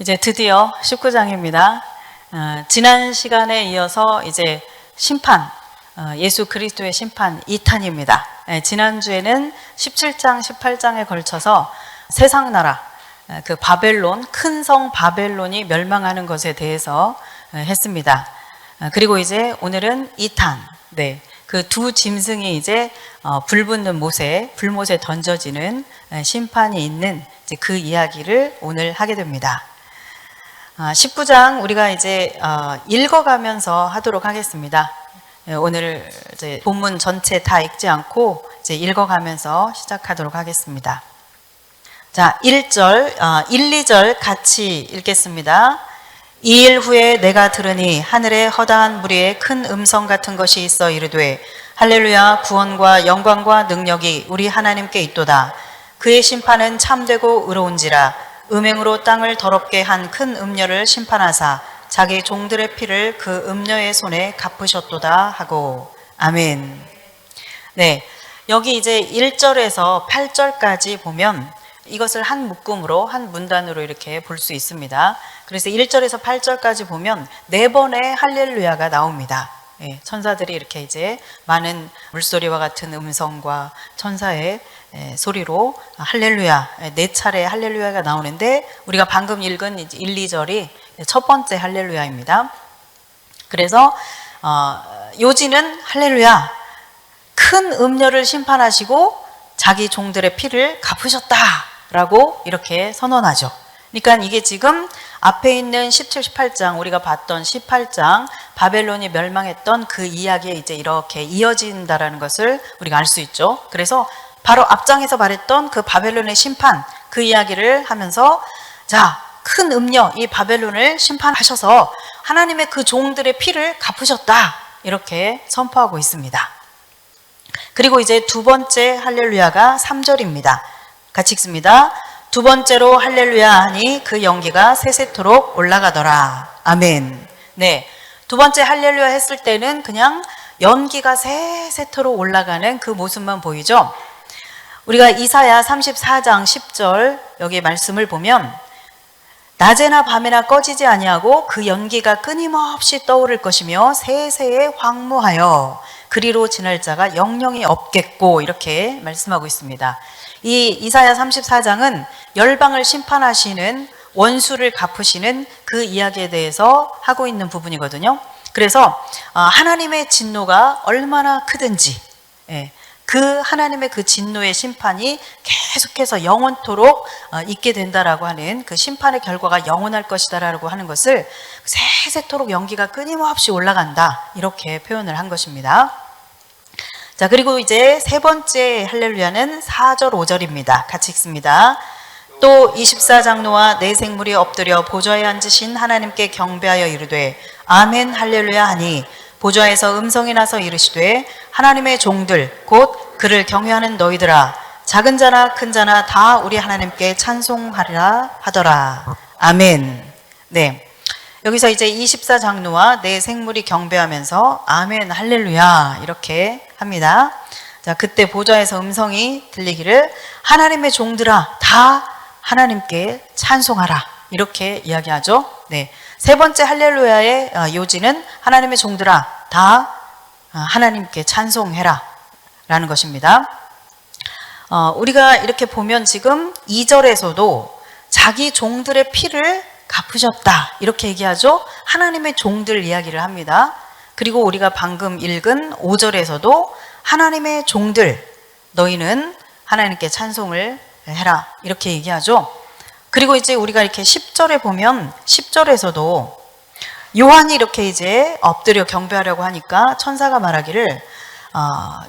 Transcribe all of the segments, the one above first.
이제 드디어 19장입니다. 지난 시간에 이어서 이제 심판, 예수 그리스도의 심판 2탄입니다. 지난주에는 17장, 18장에 걸쳐서 세상 나라, 그 바벨론, 큰 성 바벨론이 멸망하는 것에 대해서 했습니다. 그리고 이제 오늘은 2탄, 그 두 짐승이 이제 불붙는 못에, 불못에 던져지는 심판이 있는 이제 그 이야기를 오늘 하게 됩니다. 19장 우리가 이제 읽어가면서 하도록 하겠습니다. 오늘 이제 본문 전체 다 읽지 않고 이제 읽어가면서 시작하도록 하겠습니다. 자, 1절, 1, 2절 같이 읽겠습니다. 이 일 후에 내가 들으니 하늘에 허다한 무리의 큰 음성 같은 것이 있어 이르되 할렐루야 구원과 영광과 능력이 우리 하나님께 있도다. 그의 심판은 참되고 의로운지라. 음행으로 땅을 더럽게 한 큰 음녀를 심판하사 자기 종들의 피를 그 음녀의 손에 갚으셨도다 하고. 아멘. 네, 여기 이제 1절에서 8절까지 보면 이것을 한 묶음으로, 한 문단으로 이렇게 볼 수 있습니다. 그래서 1절에서 8절까지 보면 4번의 할렐루야가 나옵니다. 천사들이 이렇게 이제 많은 물소리와 같은 음성과 천사의 소리로 할렐루야, 4차례 할렐루야가 나오는데 우리가 방금 읽은 1, 2절이 첫 번째 할렐루야입니다. 그래서 요지는 할렐루야, 큰 음녀를 심판하시고 자기 종들의 피를 갚으셨다라고 이렇게 선언하죠. 그러니까 이게 지금 앞에 있는 17, 18장, 우리가 봤던 18장 바벨론이 멸망했던 그 이야기에 이제 이렇게 이어진다라는 것을 우리가 알 수 있죠. 그래서 바로 앞장에서 말했던 그 바벨론의 심판, 그 이야기를 하면서 자, 큰 음녀, 이 바벨론을 심판하셔서 하나님의 그 종들의 피를 갚으셨다, 이렇게 선포하고 있습니다. 그리고 이제 두 번째 할렐루야가 3절입니다. 같이 읽습니다. 두 번째로 할렐루야 하니 그 연기가 세세토록 올라가더라. 아멘. 네, 두 번째 할렐루야 했을 때는 그냥 연기가 세세토록 올라가는 그 모습만 보이죠. 우리가 이사야 34장 10절 여기 말씀을 보면 낮에나 밤에나 꺼지지 아니하고 그 연기가 끊임없이 떠오를 것이며 세세에 황무하여 그리로 지날 자가 영영이 없겠고, 이렇게 말씀하고 있습니다. 이 이사야 34장은 열방을 심판하시는, 원수를 갚으시는 그 이야기에 대해서 하고 있는 부분이거든요. 그래서 하나님의 진노가 얼마나 크든지 그 하나님의 그 진노의 심판이 계속해서 영원토록 있게 된다라고 하는, 그 심판의 결과가 영원할 것이다라고 하는 것을 세세토록 연기가 끊임없이 올라간다, 이렇게 표현을 한 것입니다. 자, 그리고 이제 세 번째 할렐루야는 4절 5절입니다. 같이 읽습니다. 또 24장로와 네 생물이 엎드려 보좌에 앉으신 하나님께 경배하여 이르되 아멘 할렐루야 하니 보좌에서 음성이 나서 이르시되 하나님의 종들 곧 그를 경외하는 너희들아 작은 자나 큰 자나 다 우리 하나님께 찬송하리라 하더라. 아멘. 네, 여기서 이제 24장로와 네 생물이 경배하면서 아멘 할렐루야 이렇게 합니다. 자, 그때 보좌에서 음성이 들리기를 하나님의 종들아 다 하나님께 찬송하라, 이렇게 이야기하죠. 네, 세 번째 할렐루야의 요지는 하나님의 종들아 다 하나님께 찬송해라 라는 것입니다. 우리가 이렇게 보면 지금 2절에서도 자기 종들의 피를 갚으셨다, 이렇게 얘기하죠. 하나님의 종들 이야기를 합니다. 그리고 우리가 방금 읽은 5절에서도 하나님의 종들 너희는 하나님께 찬송을 해라, 이렇게 얘기하죠. 그리고 이제 우리가 이렇게 10절에 보면 10절에서도 요한이 이렇게 이제 엎드려 경배하려고 하니까 천사가 말하기를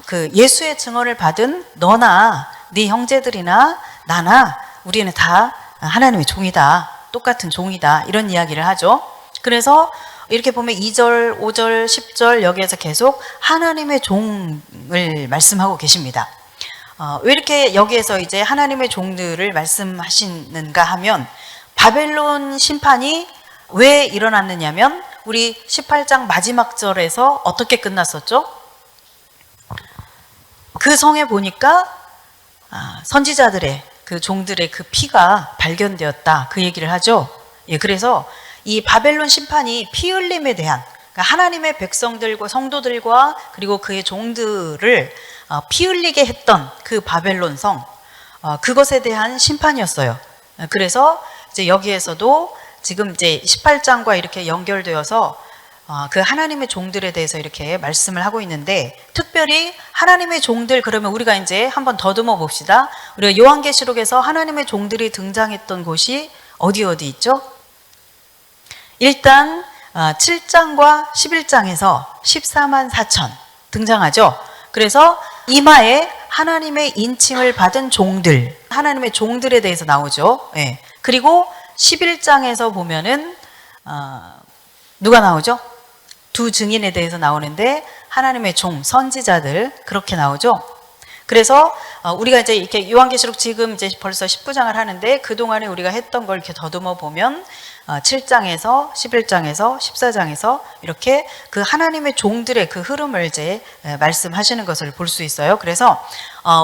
그 예수의 증언을 받은 너나 네 형제들이나 나나 우리는 다 하나님의 종이다, 똑같은 종이다, 이런 이야기를 하죠. 그래서 이렇게 보면 2절, 5절, 10절 여기에서 계속 하나님의 종을 말씀하고 계십니다. 왜 이렇게 여기에서 이제 하나님의 종들을 말씀하시는가 하면 바벨론 심판이 왜 일어났느냐면 우리 18장 마지막 절에서 어떻게 끝났었죠? 그 성에 보니까 선지자들의 그 종들의 그 피가 발견되었다, 그 얘기를 하죠. 예, 그래서 이 바벨론 심판이 피 흘림에 대한, 그러니까 하나님의 백성들과 성도들과 그리고 그의 종들을 피 흘리게 했던 그 바벨론 성, 그것에 대한 심판이었어요. 그래서 이제 여기에서도 지금 이제 18장과 이렇게 연결되어서 그 하나님의 종들에 대해서 이렇게 말씀을 하고 있는데, 특별히 하나님의 종들, 그러면 우리가 이제 한번 더듬어 봅시다. 우리가 요한계시록에서 하나님의 종들이 등장했던 곳이 어디 있죠? 일단 7장과 11장에서 14만 4천 등장하죠. 그래서 이마에 하나님의 인침을 받은 종들, 하나님의 종들에 대해서 나오죠. 예. 그리고 11장에서 보면은 누가 나오죠? 두 증인에 대해서 나오는데 하나님의 종, 선지자들, 그렇게 나오죠. 그래서 우리가 이제 이렇게 요한계시록 지금 이제 벌써 19장을 하는데, 그동안에 우리가 했던 걸 이렇게 더듬어 보면 7장에서 11장에서 14장에서 이렇게 그 하나님의 종들의 그 흐름을 이제 말씀하시는 것을 볼 수 있어요. 그래서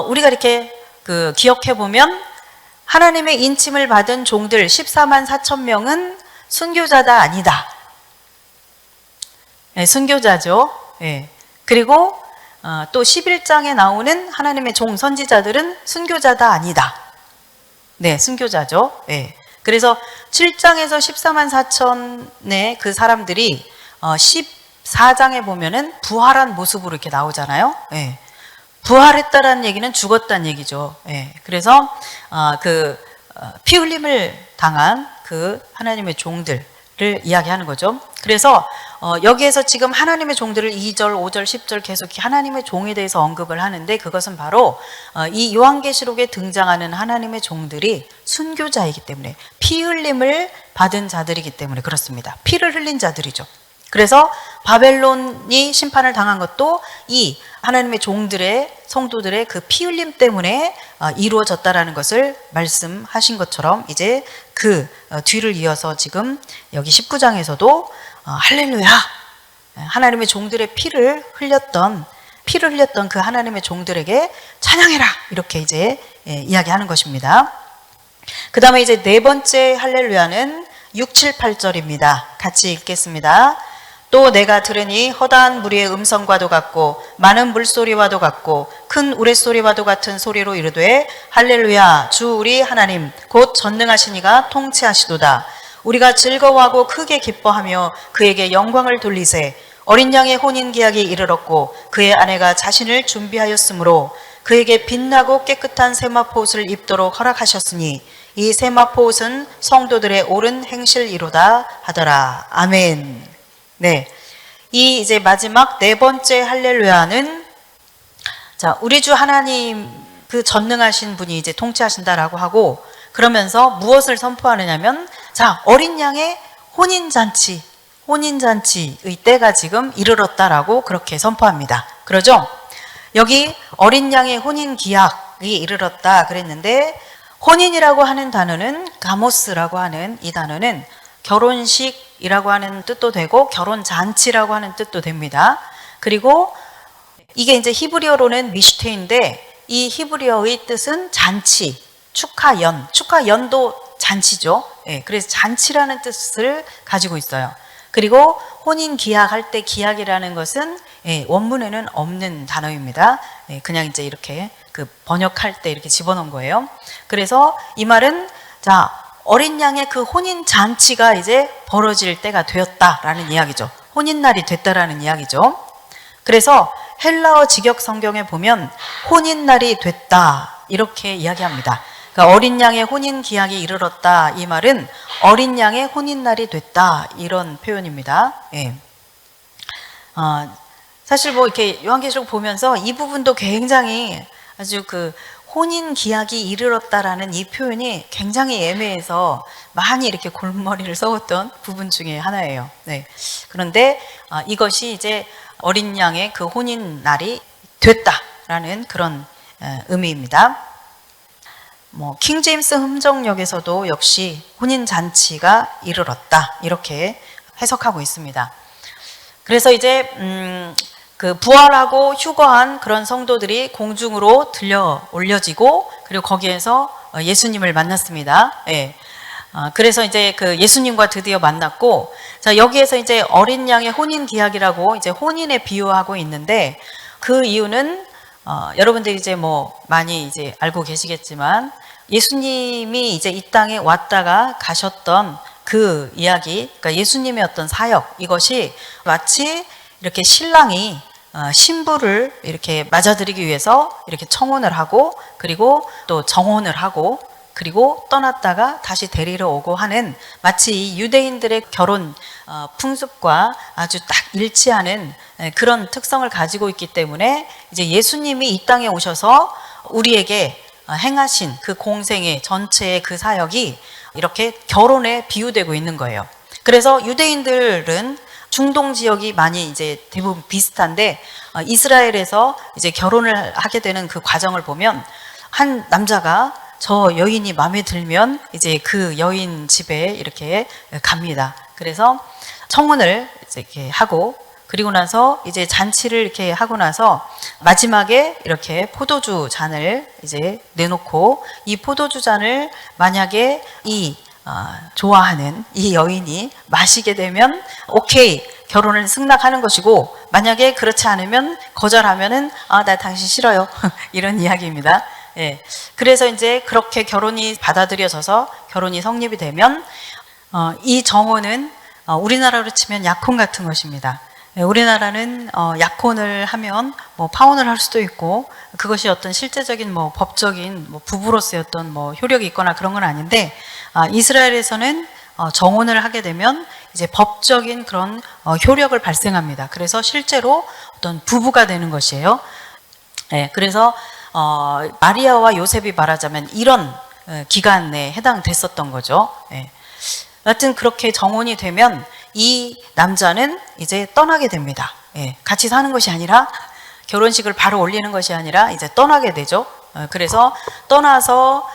우리가 이렇게 그 기억해 보면 하나님의 인침을 받은 종들 14만 4천 명은 순교자다 아니다. 네, 순교자죠. 네. 그리고 또 11장에 나오는 하나님의 종 선지자들은 순교자다 아니다. 네, 순교자죠. 네. 그래서 7장에서 14만 4천의 그 사람들이 14장에 보면은 부활한 모습으로 이렇게 나오잖아요. 네. 부활했다라는 얘기는 죽었다는 얘기죠. 네. 그래서 피 흘림을 당한 그 하나님의 종들을 이야기하는 거죠. 그래서 여기에서 지금 하나님의 종들을 2절, 5절, 10절 계속 하나님의 종에 대해서 언급을 하는데, 그것은 바로 이 요한계시록에 등장하는 하나님의 종들이 순교자이기 때문에, 피 흘림을 받은 자들이기 때문에 그렇습니다. 피를 흘린 자들이죠. 그래서 바벨론이 심판을 당한 것도 이 하나님의 종들의, 성도들의 그 피 흘림 때문에 이루어졌다라는 것을 말씀하신 것처럼, 이제 그 뒤를 이어서 지금 여기 19장에서도 할렐루야, 하나님의 종들의 피를 흘렸던 그 하나님의 종들에게 찬양해라, 이렇게 이제 이야기하는 것입니다. 그 다음에 이제 네 번째 할렐루야는 6, 7, 8절입니다. 같이 읽겠습니다. 또 내가 들으니 허다한 무리의 음성과도 같고 많은 물소리와도 같고 큰 우레소리와도 같은 소리로 이르되 할렐루야, 주 우리 하나님 곧 전능하신 이가 통치하시도다. 우리가 즐거워하고 크게 기뻐하며 그에게 영광을 돌리세. 어린 양의 혼인계약이 이르렀고 그의 아내가 자신을 준비하였으므로 그에게 빛나고 깨끗한 세마포옷을 입도록 허락하셨으니 이 세마포옷은 성도들의 옳은 행실이로다 하더라. 아멘. 네, 이 이제 마지막 네 번째 할렐루야는, 자, 우리 주 하나님 그 전능하신 분이 이제 통치하신다라고 하고, 그러면서 무엇을 선포하느냐면, 자, 어린 양의 혼인잔치의 때가 지금 이르렀다라고 그렇게 선포합니다. 그러죠? 여기 어린 양의 혼인 기약이 이르렀다 그랬는데, 혼인이라고 하는 단어는 가모스라고 하는 이 단어는 결혼식이라고 하는 뜻도 되고 결혼잔치라고 하는 뜻도 됩니다. 그리고 이게 이제 히브리어로는 미슈테인데, 이 히브리어의 뜻은 잔치, 축하연도 잔치죠. 예, 그래서 잔치라는 뜻을 가지고 있어요. 그리고 혼인 기약할 때 기약이라는 것은 원문에는 없는 단어입니다. 그냥 이제 이렇게 그 번역할 때 이렇게 집어넣은 거예요. 그래서 이 말은, 자, 어린 양의 그 혼인 잔치가 이제 벌어질 때가 되었다라는 이야기죠. 혼인날이 됐다라는 이야기죠. 그래서 헬라어 직역 성경에 보면 혼인날이 됐다 이렇게 이야기합니다. 그러니까 어린 양의 혼인 기약이 이르렀다, 이 말은 어린 양의 혼인날이 됐다, 이런 표현입니다. 예. 사실 뭐 이렇게 요한계시록 보면서 이 부분도 굉장히 아주 그 혼인 기약이 이르렀다라는 이 표현이 굉장히 애매해서 많이 이렇게 골머리를 써왔던 부분 중에 하나예요. 네. 그런데 이것이 이제 어린 양의 그 혼인 날이 됐다라는 그런 의미입니다. 뭐 킹제임스 흠정역에서도 역시 혼인 잔치가 이르렀다 이렇게 해석하고 있습니다. 그래서 이제 그 부활하고 휴거한 그런 성도들이 공중으로 들려 올려지고, 그리고 거기에서 예수님을 만났습니다. 예. 그래서 이제 그 예수님과 드디어 만났고, 자, 여기에서 이제 어린 양의 혼인 기약이라고 이제 혼인에 비유하고 있는데, 그 이유는 여러분들이 이제 뭐 많이 이제 알고 계시겠지만, 예수님이 이제 이 땅에 왔다가 가셨던 그 이야기, 그러니까 예수님의 어떤 사역, 이것이 마치 이렇게 신랑이 신부를 이렇게 맞아들이기 위해서 이렇게 청혼을 하고, 그리고 또 정혼을 하고, 그리고 떠났다가 다시 데리러 오고 하는, 마치 이 유대인들의 결혼 풍습과 아주 딱 일치하는 그런 특성을 가지고 있기 때문에, 이제 예수님이 이 땅에 오셔서 우리에게 행하신 그 공생의 전체의 그 사역이 이렇게 결혼에 비유되고 있는 거예요. 그래서 유대인들은 중동 지역이 많이 이제 대부분 비슷한데, 이스라엘에서 이제 결혼을 하게 되는 그 과정을 보면, 한 남자가 저 여인이 마음에 들면 이제 그 여인 집에 이렇게 갑니다. 그래서 청혼을 이렇게 하고, 그리고 나서 이제 잔치를 이렇게 하고 나서 마지막에 이렇게 포도주 잔을 이제 내놓고, 이 포도주 잔을 만약에 이 좋아하는 이 여인이 마시게 되면 오케이, 결혼을 승낙하는 것이고, 만약에 그렇지 않으면 거절하면은 나 당신 싫어요 이런 이야기입니다. 예. 그래서 이제 그렇게 결혼이 받아들여져서 결혼이 성립이 되면 이 정혼은 우리나라로 치면 약혼 같은 것입니다. 예, 우리나라는 약혼을 하면 뭐 파혼을 할 수도 있고, 그것이 어떤 실제적인 뭐 법적인 뭐 부부로서의 어떤 뭐 효력이 있거나 그런 건 아닌데, 이스라엘에서는 정혼을 하게 되면 이제 법적인 그런 효력을 발생합니다. 그래서 실제로 어떤 부부가 되는 것이에요. 예, 그래서 마리아와 요셉이 말하자면 이런 기간에 해당됐었던 거죠. 예. 하여튼 그렇게 정혼이 되면 이 남자는 이제 떠나게 됩니다. 예. 같이 사는 것이 아니라, 결혼식을 바로 올리는 것이 아니라 이제 떠나게 되죠. 그래서 떠나서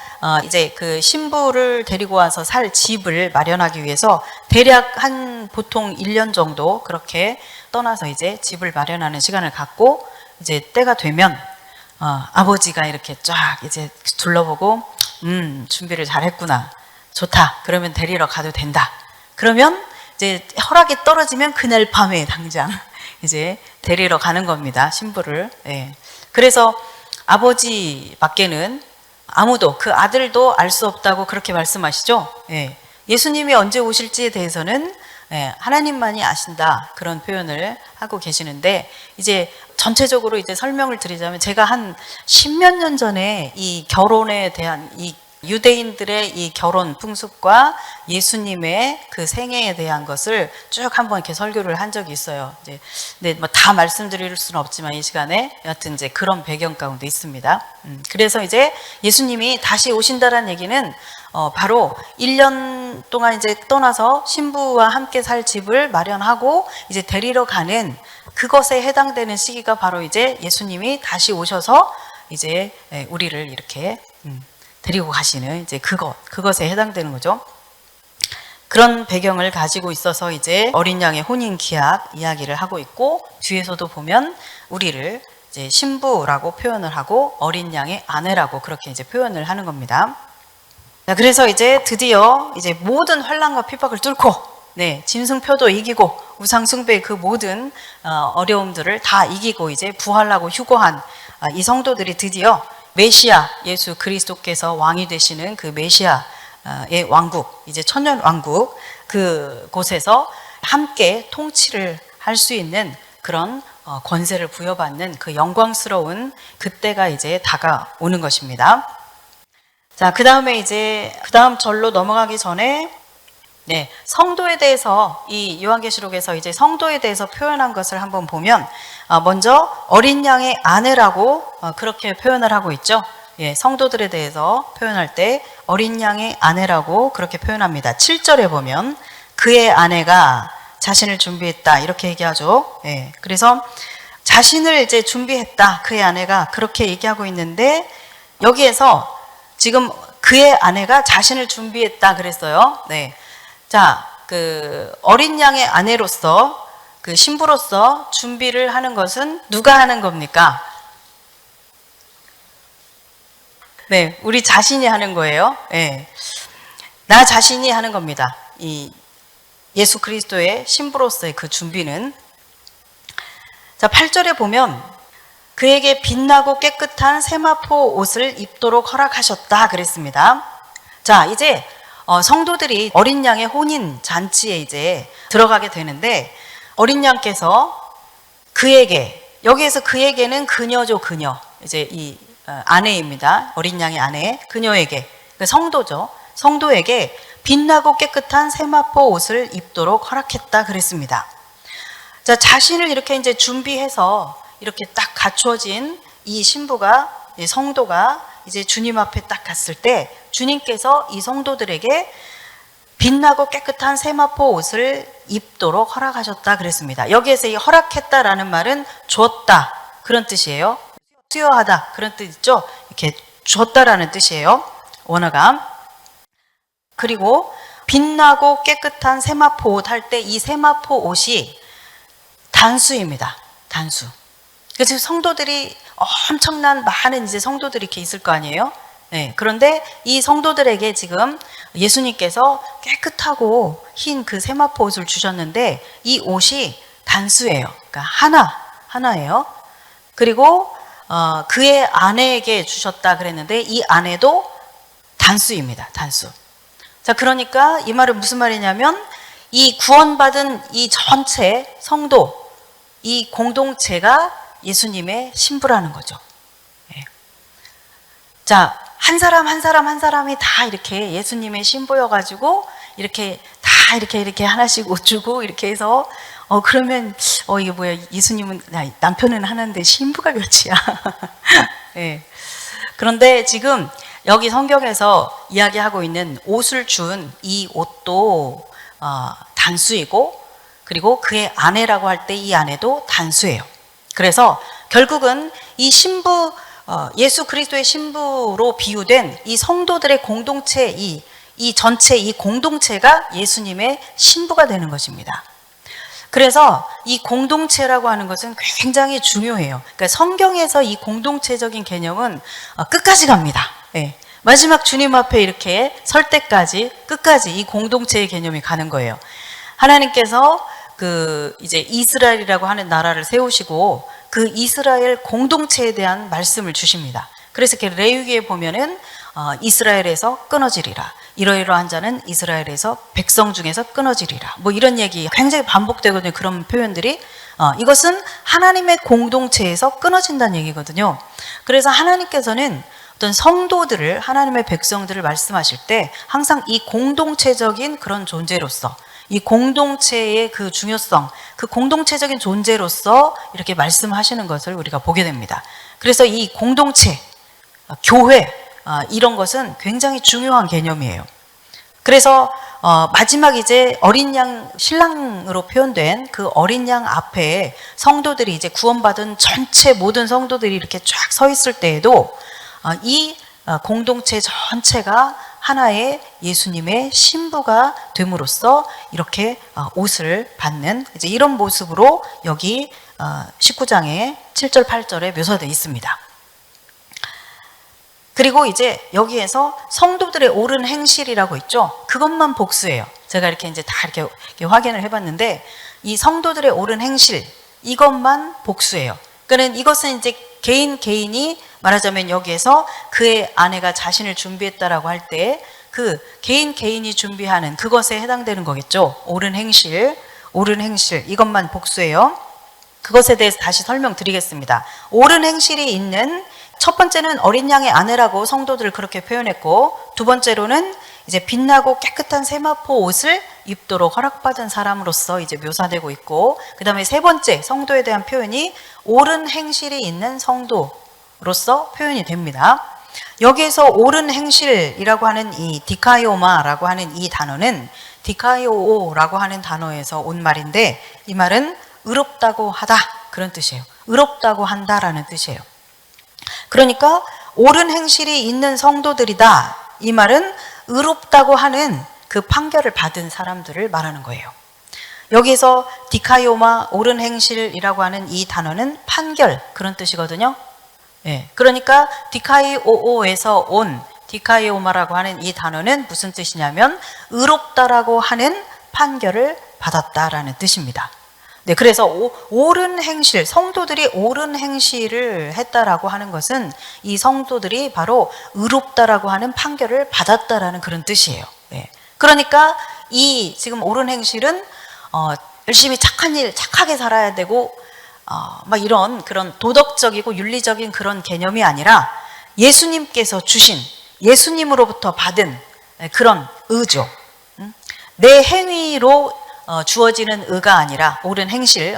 이제 그 신부를 데리고 와서 살 집을 마련하기 위해서 대략 한 보통 1년 정도 그렇게 떠나서 이제 집을 마련하는 시간을 갖고, 이제 때가 되면 아버지가 이렇게 쫙 이제 둘러보고, 준비를 잘했구나, 좋다, 그러면 데리러 가도 된다. 그러면 이제 허락이 떨어지면 그날 밤에 당장 이제 데리러 가는 겁니다, 신부를. 예. 그래서 아버지밖에는 아무도, 그 아들도 알 수 없다고 그렇게 말씀하시죠. 예. 예수님이 언제 오실지에 대해서는 하나님만이 아신다, 그런 표현을 하고 계시는데, 이제 전체적으로 이제 설명을 드리자면, 제가 한 10몇 년 전에 이 결혼에 대한 이 유대인들의 이 결혼 풍습과 예수님의 그 생애에 대한 것을 쭉 한번 이렇게 설교를 한 적이 있어요. 이제 근데 뭐 다 말씀드릴 수는 없지만 이 시간에 여하튼 이제 그런 배경 가운데 있습니다. 그래서 이제 예수님이 다시 오신다라는 얘기는 바로 1년 동안 이제 떠나서 신부와 함께 살 집을 마련하고 이제 데리러 가는 그것에 해당되는 시기가 바로 이제 예수님이 다시 오셔서 이제 우리를 이렇게 데리고 가시는 이제 그것에 해당되는 거죠. 그런 배경을 가지고 있어서 이제 어린 양의 혼인 기약 이야기를 하고 있고, 뒤에서도 보면 우리를 이제 신부라고 표현을 하고 어린 양의 아내라고 그렇게 이제 표현을 하는 겁니다. 자, 그래서 이제 드디어 이제 모든 환난과 핍박을 뚫고, 짐승표도 이기고 우상 숭배의 그 모든 어려움들을 다 이기고 이제 부활하고 휴거한 이 성도들이 드디어 메시아 예수 그리스도께서 왕이 되시는 그 메시아의 왕국, 이제 천년 왕국, 그 곳에서 함께 통치를 할 수 있는 그런 권세를 부여받는 그 영광스러운 그때가 이제 다가오는 것입니다. 자, 그 다음에 이제 그 다음 절로 넘어가기 전에 성도에 대해서, 이 요한계시록에서 이제 성도에 대해서 표현한 것을 한번 보면, 먼저 어린 양의 아내라고 그렇게 표현을 하고 있죠. 예, 성도들에 대해서 표현할 때 어린 양의 아내라고 그렇게 표현합니다. 7절에 보면 그의 아내가 자신을 준비했다, 이렇게 얘기하죠. 예, 그래서 자신을 이제 준비했다, 그의 아내가, 그렇게 얘기하고 있는데, 여기에서 지금 그의 아내가 자신을 준비했다 그랬어요. 자, 그 어린 양의 아내로서, 그 신부로서 준비를 하는 것은 누가 하는 겁니까? 우리 자신이 하는 거예요. 나 자신이 하는 겁니다. 이 예수 그리스도의 신부로서의 그 준비는. 자, 8절에 보면 그에게 빛나고 깨끗한 세마포 옷을 입도록 허락하셨다 그랬습니다. 자, 이제 성도들이 어린 양의 혼인 잔치에 이제 들어가게 되는데, 어린 양께서 그에게, 여기에서 그에게는 그녀죠, 그녀. 이제 이 아내입니다. 어린 양의 아내, 그녀에게, 성도죠. 성도에게 빛나고 깨끗한 세마포 옷을 입도록 허락했다 그랬습니다. 자, 자신을 이렇게 이제 준비해서 이렇게 딱 갖추어진 이 신부가, 이 성도가 이제 주님 앞에 딱 갔을 때 주님께서 이 성도들에게 빛나고 깨끗한 세마포 옷을 입도록 허락하셨다 그랬습니다. 여기에서 이 허락했다라는 말은 줬다 그런 뜻이에요. 수여하다 그런 뜻 있죠? 이렇게 줬다라는 뜻이에요. 원어가. 그리고 빛나고 깨끗한 세마포 옷 할 때 이 세마포 옷이 단수입니다. 단수. 그래서 성도들이 엄청난 많은 이제 성도들이 이렇게 있을 거 아니에요? 네. 그런데 이 성도들에게 지금 예수님께서 깨끗하고 흰 그 세마포 옷을 주셨는데 이 옷이 단수예요. 그러니까 하나예요. 그리고 그의 아내에게 주셨다 그랬는데 이 아내도 단수입니다. 단수. 자, 그러니까 이 말은 무슨 말이냐면 이 구원받은 이 전체 성도, 이 공동체가 예수님의 신부라는 거죠. 네. 자, 한 사람이 다 이렇게 예수님의 신부여가지고 이렇게 다 이렇게 하나씩 옷 주고 이렇게 해서 그러면 이게 뭐야, 예수님은 남편은 하나인데 신부가 몇이야. 네. 그런데 지금 여기 성경에서 이야기하고 있는 옷을 준 이 옷도 단수이고, 그리고 그의 아내라고 할 때 이 아내도 단수예요. 그래서 결국은 이 신부, 예수 그리스도의 신부로 비유된 이 성도들의 공동체, 이 전체 이 공동체가 예수님의 신부가 되는 것입니다. 그래서 이 공동체라고 하는 것은 굉장히 중요해요. 그러니까 성경에서 이 공동체적인 개념은 끝까지 갑니다. 네. 마지막 주님 앞에 이렇게 설 때까지 끝까지 이 공동체의 개념이 가는 거예요. 하나님께서 이제 이스라엘이라고 하는 나라를 세우시고 그 이스라엘 공동체에 대한 말씀을 주십니다. 그래서 이렇게 레위기에 보면은 이스라엘에서 끊어지리라. 이러이러한 자는 이스라엘에서 백성 중에서 끊어지리라. 뭐 이런 얘기 굉장히 반복되거든요. 그런 표현들이. 이것은 하나님의 공동체에서 끊어진다는 얘기거든요. 그래서 하나님께서는 어떤 성도들을, 하나님의 백성들을 말씀하실 때 항상 이 공동체적인 그런 존재로서, 이 공동체의 그 중요성, 그 공동체적인 존재로서 이렇게 말씀하시는 것을 우리가 보게 됩니다. 그래서 이 공동체, 교회, 이런 것은 굉장히 중요한 개념이에요. 그래서 마지막 이제 어린 양 신랑으로 표현된 그 어린 양 앞에 성도들이 이제 구원받은 전체 모든 성도들이 이렇게 쫙 서 있을 때에도 이 공동체 전체가 하나의 예수님의 신부가 됨으로써 이렇게 옷을 받는 이제 이런 모습으로 여기 19장의 7절 8절에 묘사되어 있습니다. 그리고 이제 여기에서 성도들의 옳은 행실이라고 있죠. 그것만 복수예요. 제가 이렇게 이제 다 이렇게 확인을 해봤는데 이 성도들의 옳은 행실 이것만 복수예요. 그러니까 이것은 이제 개인이 말하자면 여기에서 그의 아내가 자신을 준비했다라고 할 때 그 개인이 준비하는 그것에 해당되는 거겠죠. 옳은 행실 이것만 복수예요. 그것에 대해서 다시 설명드리겠습니다. 옳은 행실이 있는 첫 번째는 어린 양의 아내라고 성도들을 그렇게 표현했고, 두 번째로는 이제 빛나고 깨끗한 세마포 옷을 입도록 허락받은 사람으로서 이제 묘사되고 있고, 그 다음에 세 번째 성도에 대한 표현이 옳은 행실이 있는 성도로서 표현이 됩니다. 여기에서 옳은 행실이라고 하는 이 디카이오마라고 하는 이 단어는 디카이오라고 하는 단어에서 온 말인데, 이 말은 의롭다고 하다 그런 뜻이에요. 의롭다고 한다라는 뜻이에요. 그러니까 옳은 행실이 있는 성도들이다. 이 말은 의롭다고 하는 그 판결을 받은 사람들을 말하는 거예요. 여기서 디카이오마 옳은 행실이라고 하는 이 단어는 판결 그런 뜻이거든요. 예. 그러니까 디카이오오에서 온 디카이오마라고 하는 이 단어는 무슨 뜻이냐면 의롭다라고 하는 판결을 받았다라는 뜻입니다. 네, 그래서 옳은 행실, 성도들이 옳은 행실을 했다라고 하는 것은 이 성도들이 바로 의롭다라고 하는 판결을 받았다라는 그런 뜻이에요. 네. 그러니까 이 지금 옳은 행실은 열심히 착한 일, 착하게 살아야 되고 막 이런 그런 도덕적이고 윤리적인 그런 개념이 아니라 예수님께서 주신, 예수님으로부터 받은 그런 의죠. 내 행위로 주어지는 의가 아니라 옳은 행실,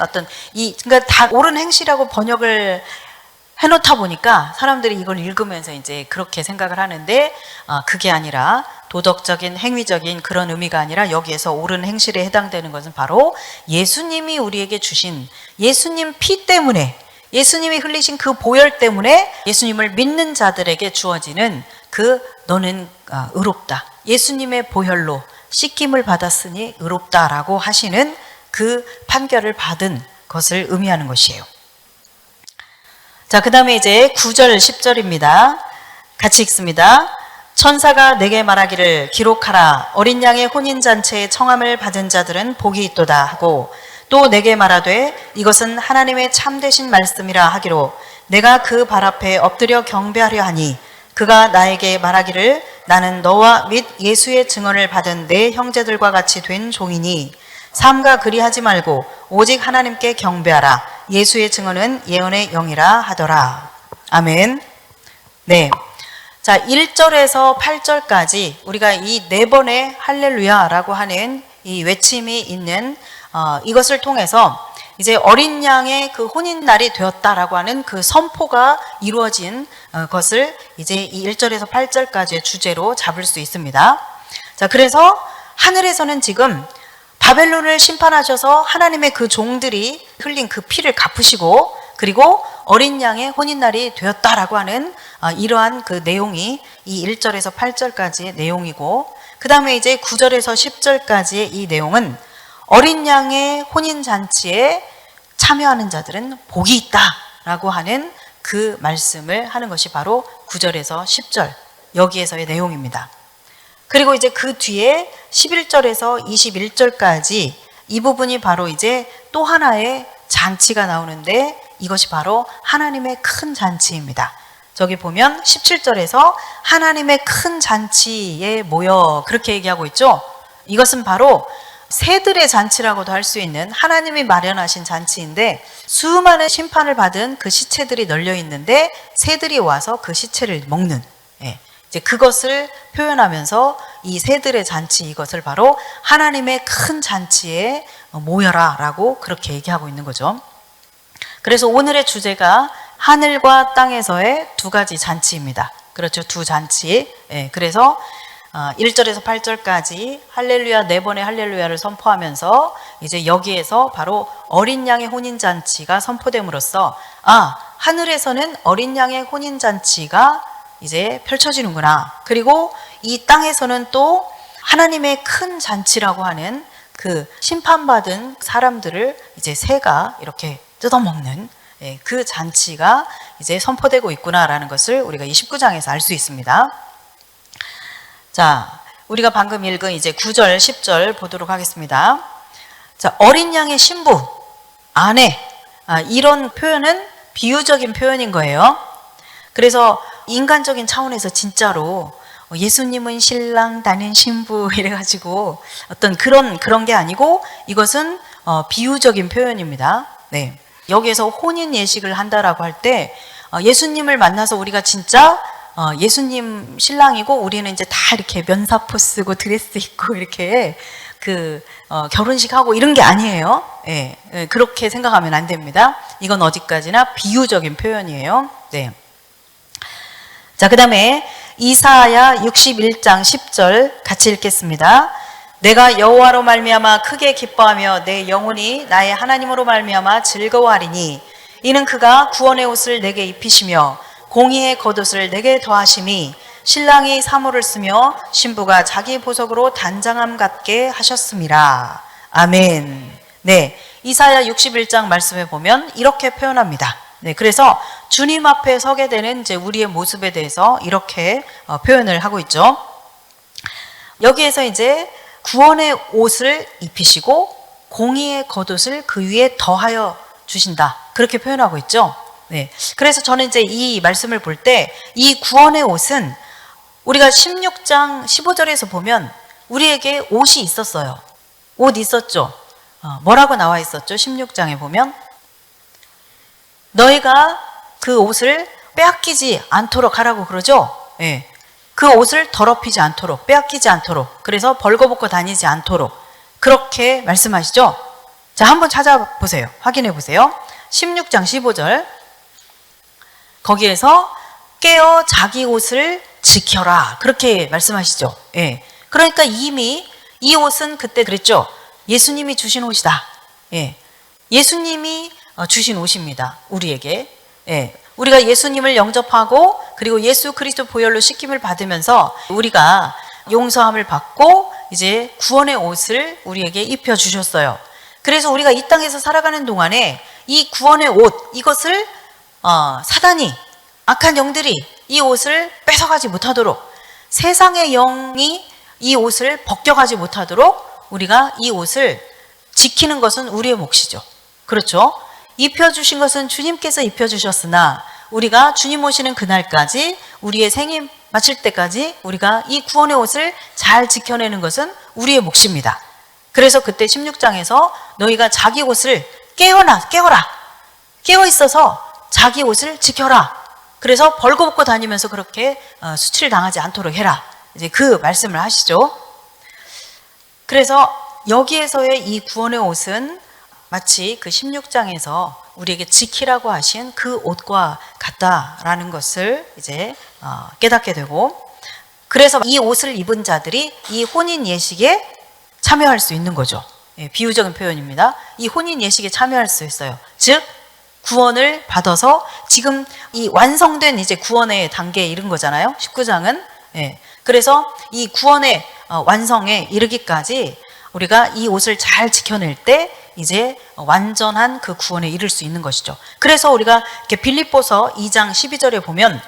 그러니까 다 옳은 행실이라고 번역을 해놓다 보니까 사람들이 이걸 읽으면서 이제 그렇게 생각을 하는데, 그게 아니라 도덕적인 행위적인 그런 의미가 아니라 여기에서 옳은 행실에 해당되는 것은 바로 예수님이 우리에게 주신 예수님 피 때문에, 예수님이 흘리신 그 보혈 때문에 예수님을 믿는 자들에게 주어지는 그 너는 의롭다, 예수님의 보혈로 씻김을 받았으니 의롭다라고 하시는 그 판결을 받은 것을 의미하는 것이에요. 자, 그 다음에 이제 9절 10절입니다. 같이 읽습니다. 천사가 내게 말하기를 기록하라. 어린 양의 혼인잔치에 청함을 받은 자들은 복이 있도다 하고, 또 내게 말하되 이것은 하나님의 참되신 말씀이라 하기로 내가 그 발 앞에 엎드려 경배하려 하니, 그가 나에게 말하기를 나는 너와 및 예수의 증언을 받은 내 형제들과 같이 된 종이니 삼가 그리하지 말고 오직 하나님께 경배하라. 예수의 증언은 예언의 영이라 하더라. 아멘. 네. 자, 1절에서 8절까지 우리가 이 네 번의 할렐루야라고 하는 이 외침이 있는 이것을 통해서 이제 어린 양의 그 혼인날이 되었다라고 하는 그 선포가 이루어진 것을 이제 이 1절에서 8절까지의 주제로 잡을 수 있습니다. 자, 그래서 하늘에서는 지금 바벨론을 심판하셔서 하나님의 그 종들이 흘린 그 피를 갚으시고, 그리고 어린 양의 혼인날이 되었다라고 하는 이러한 그 내용이 이 1절에서 8절까지의 내용이고, 그 다음에 이제 9절에서 10절까지의 이 내용은 어린 양의 혼인잔치에 참여하는 자들은 복이 있다라고 하는 그 말씀을 하는 것이 바로 9절에서 10절 여기에서의 내용입니다. 그리고 이제 그 뒤에 11절에서 21절까지 이 부분이 바로 이제 또 하나의 잔치가 나오는데, 이것이 바로 하나님의 큰 잔치입니다. 저기 보면 17절에서 하나님의 큰 잔치에 모여 그렇게 얘기하고 있죠. 이것은 바로 새들의 잔치라고도 할 수 있는 하나님이 마련하신 잔치인데, 수많은 심판을 받은 그 시체들이 널려 있는데 새들이 와서 그 시체를 먹는, 이제 그것을 표현하면서 이 새들의 잔치, 이것을 바로 하나님의 큰 잔치에 모여라 라고 그렇게 얘기하고 있는 거죠. 그래서 오늘의 주제가 하늘과 땅에서의 두 가지 잔치입니다. 그렇죠. 두 잔치. 그래서 1절에서 8절까지 할렐루야, 네 번의 할렐루야를 선포하면서 이제 여기에서 바로 어린 양의 혼인잔치가 선포됨으로써 하늘에서는 어린 양의 혼인잔치가 이제 펼쳐지는구나. 그리고 이 땅에서는 또 하나님의 큰 잔치라고 하는 그 심판받은 사람들을 이제 새가 이렇게 뜯어먹는 그 잔치가 이제 선포되고 있구나라는 것을 우리가 이 19장에서 알 수 있습니다. 자, 우리가 방금 읽은 이제 9절, 10절 보도록 하겠습니다. 자, 어린 양의 신부, 아내, 이런 표현은 비유적인 표현인 거예요. 그래서 인간적인 차원에서 진짜로 예수님은 신랑, 나는 신부 이래가지고 어떤 그런 게 아니고, 이것은 비유적인 표현입니다. 네. 여기에서 혼인 예식을 한다라고 할 때 예수님을 만나서 우리가 진짜 예수님 신랑이고 우리는 이제 다 이렇게 면사포 쓰고 드레스 입고 이렇게 결혼식 하고 이런 게 아니에요. 그렇게 생각하면 안 됩니다. 이건 어디까지나 비유적인 표현이에요. 네. 자, 그 다음에 이사야 61장 10절 같이 읽겠습니다. 내가 여호와로 말미암아 크게 기뻐하며 내 영혼이 나의 하나님으로 말미암아 즐거워하리니, 이는 그가 구원의 옷을 내게 입히시며 공의의 겉옷을 내게 더하심이, 신랑이 사모를 쓰며 신부가 자기 보석으로 단장함 같게 하셨음이라. 아멘. 네, 이사야 61장 말씀에 보면 이렇게 표현합니다. 네, 그래서 주님 앞에 서게 되는 이제 우리의 모습에 대해서 이렇게 표현을 하고 있죠. 여기에서 이제 구원의 옷을 입히시고 공의의 겉옷을 그 위에 더하여 주신다. 그렇게 표현하고 있죠. 네. 그래서 저는 이제 이 말씀을 볼 때 이 구원의 옷은 우리가 16장 15절에서 보면 우리에게 옷이 있었어요. 옷 있었죠. 뭐라고 나와 있었죠? 16장에 보면 너희가 그 옷을 빼앗기지 않도록 하라고 그러죠. 네. 그 옷을 더럽히지 않도록, 빼앗기지 않도록, 그래서 벌거벗고 다니지 않도록 그렇게 말씀하시죠. 자, 한번 찾아보세요. 확인해 보세요. 16장 15절 거기에서 깨어 자기 옷을 지켜라 그렇게 말씀하시죠. 예. 그러니까 이미 이 옷은 그때 그랬죠. 예수님이 주신 옷이다. 예. 예수님이 주신 옷입니다. 우리에게. 예. 우리가 예수님을 영접하고 그리고 예수 그리스도 보혈로 씻김을 받으면서 우리가 용서함을 받고 이제 구원의 옷을 우리에게 입혀 주셨어요. 그래서 우리가 이 땅에서 살아가는 동안에 이 구원의 옷 이것을 사단이 악한 영들이 이 옷을 뺏어가지 못하도록 세상의 영이 이 옷을 벗겨가지 못하도록 우리가 이 옷을 지키는 것은 우리의 몫이죠. 그렇죠? 입혀주신 것은 주님께서 입혀주셨으나 우리가 주님 오시는 그날까지 우리의 생임 마칠 때까지 우리가 이 구원의 옷을 잘 지켜내는 것은 우리의 몫입니다. 그래서 그때 16장에서 너희가 자기 옷을 깨어라 깨어 있어서 자기 옷을 지켜라. 그래서 벌거벗고 다니면서 그렇게 수치를 당하지 않도록 해라. 이제 그 말씀을 하시죠. 그래서 여기에서의 이 구원의 옷은 마치 그 16장에서 우리에게 지키라고 하신 그 옷과 같다라는 것을 이제 깨닫게 되고, 그래서 이 옷을 입은 자들이 이 혼인 예식에 참여할 수 있는 거죠. 예, 비유적인 표현입니다. 이 혼인 예식에 참여할 수 있어요. 즉 구원을 받아서 지금 이 완성된 이제 구원의 단계에 이른 거잖아요. 19장은. 예, 그래서 이 구원의 완성에 이르기까지 우리가 이 옷을 잘 지켜낼 때 이제 완전한 그 구원에 이를 수 있는 것이죠. 그래서 우리가 이렇게 빌립보서 2장 12절에 보면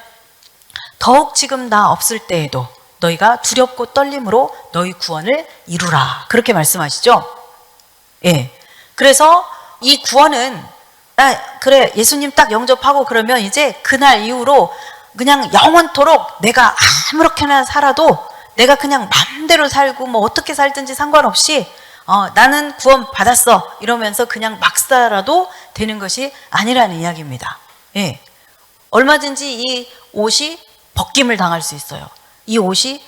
더욱 지금 나 없을 때에도 너희가 두렵고 떨림으로 너희 구원을 이루라. 그렇게 말씀하시죠. 예. 그래서 이 구원은 그래 예수님 딱 영접하고 그러면 이제 그날 이후로 그냥 영원토록 내가 아무렇게나 살아도 내가 그냥 마음대로 살고 뭐 어떻게 살든지 상관없이 나는 구원 받았어 이러면서 그냥 막 살아도 되는 것이 아니라는 이야기입니다. 예. 얼마든지 이 옷이 벗김을 당할 수 있어요. 이 옷이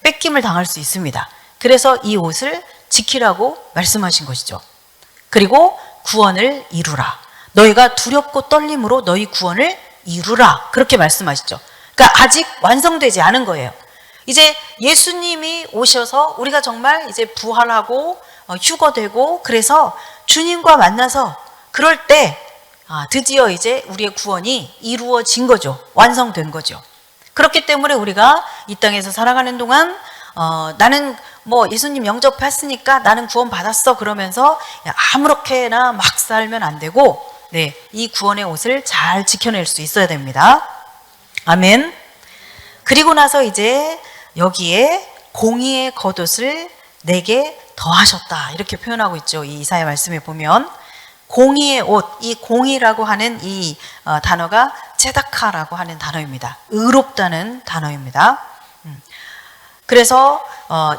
뺏김을 당할 수 있습니다. 그래서 이 옷을 지키라고 말씀하신 것이죠. 그리고 구원을 이루라. 너희가 두렵고 떨림으로 너희 구원을 이루라. 그렇게 말씀하시죠. 그러니까 아직 완성되지 않은 거예요. 이제 예수님이 오셔서 우리가 정말 이제 부활하고 휴거되고 그래서 주님과 만나서 그럴 때 드디어 이제 우리의 구원이 이루어진 거죠. 완성된 거죠. 그렇기 때문에 우리가 이 땅에서 살아가는 동안 나는 뭐 예수님 영접했으니까 나는 구원 받았어 그러면서 아무렇게나 막 살면 안 되고 네, 이 구원의 옷을 잘 지켜낼 수 있어야 됩니다. 아멘. 그리고 나서 이제 여기에 공의의 겉옷을 내게 더하셨다 이렇게 표현하고 있죠. 이 이사야 말씀에 보면 공의의 옷, 이 공의라고 하는 이 단어가 제다카라고 하는 단어입니다. 의롭다는 단어입니다. 그래서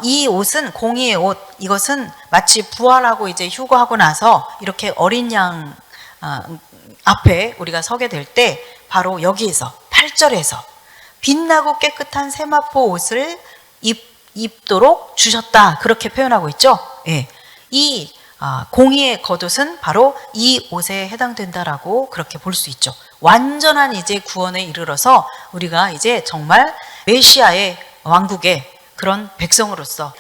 이 옷은 공의의 옷, 이것은 마치 부활하고 이제 휴거하고 나서 이렇게 어린 양 앞에 우리가 서게 될 때 바로 여기에서 8절에서 빛나고 깨끗한 세마포 옷을 입도록 주셨다 그렇게 표현하고 있죠. 예. 이 공의의 겉옷은 바로 이 옷에 해당된다라고 그렇게 볼 수 있죠. 완전한 이제 구원에 이르러서 우리가 이제 정말 메시아의 왕국의 그런 백성으로서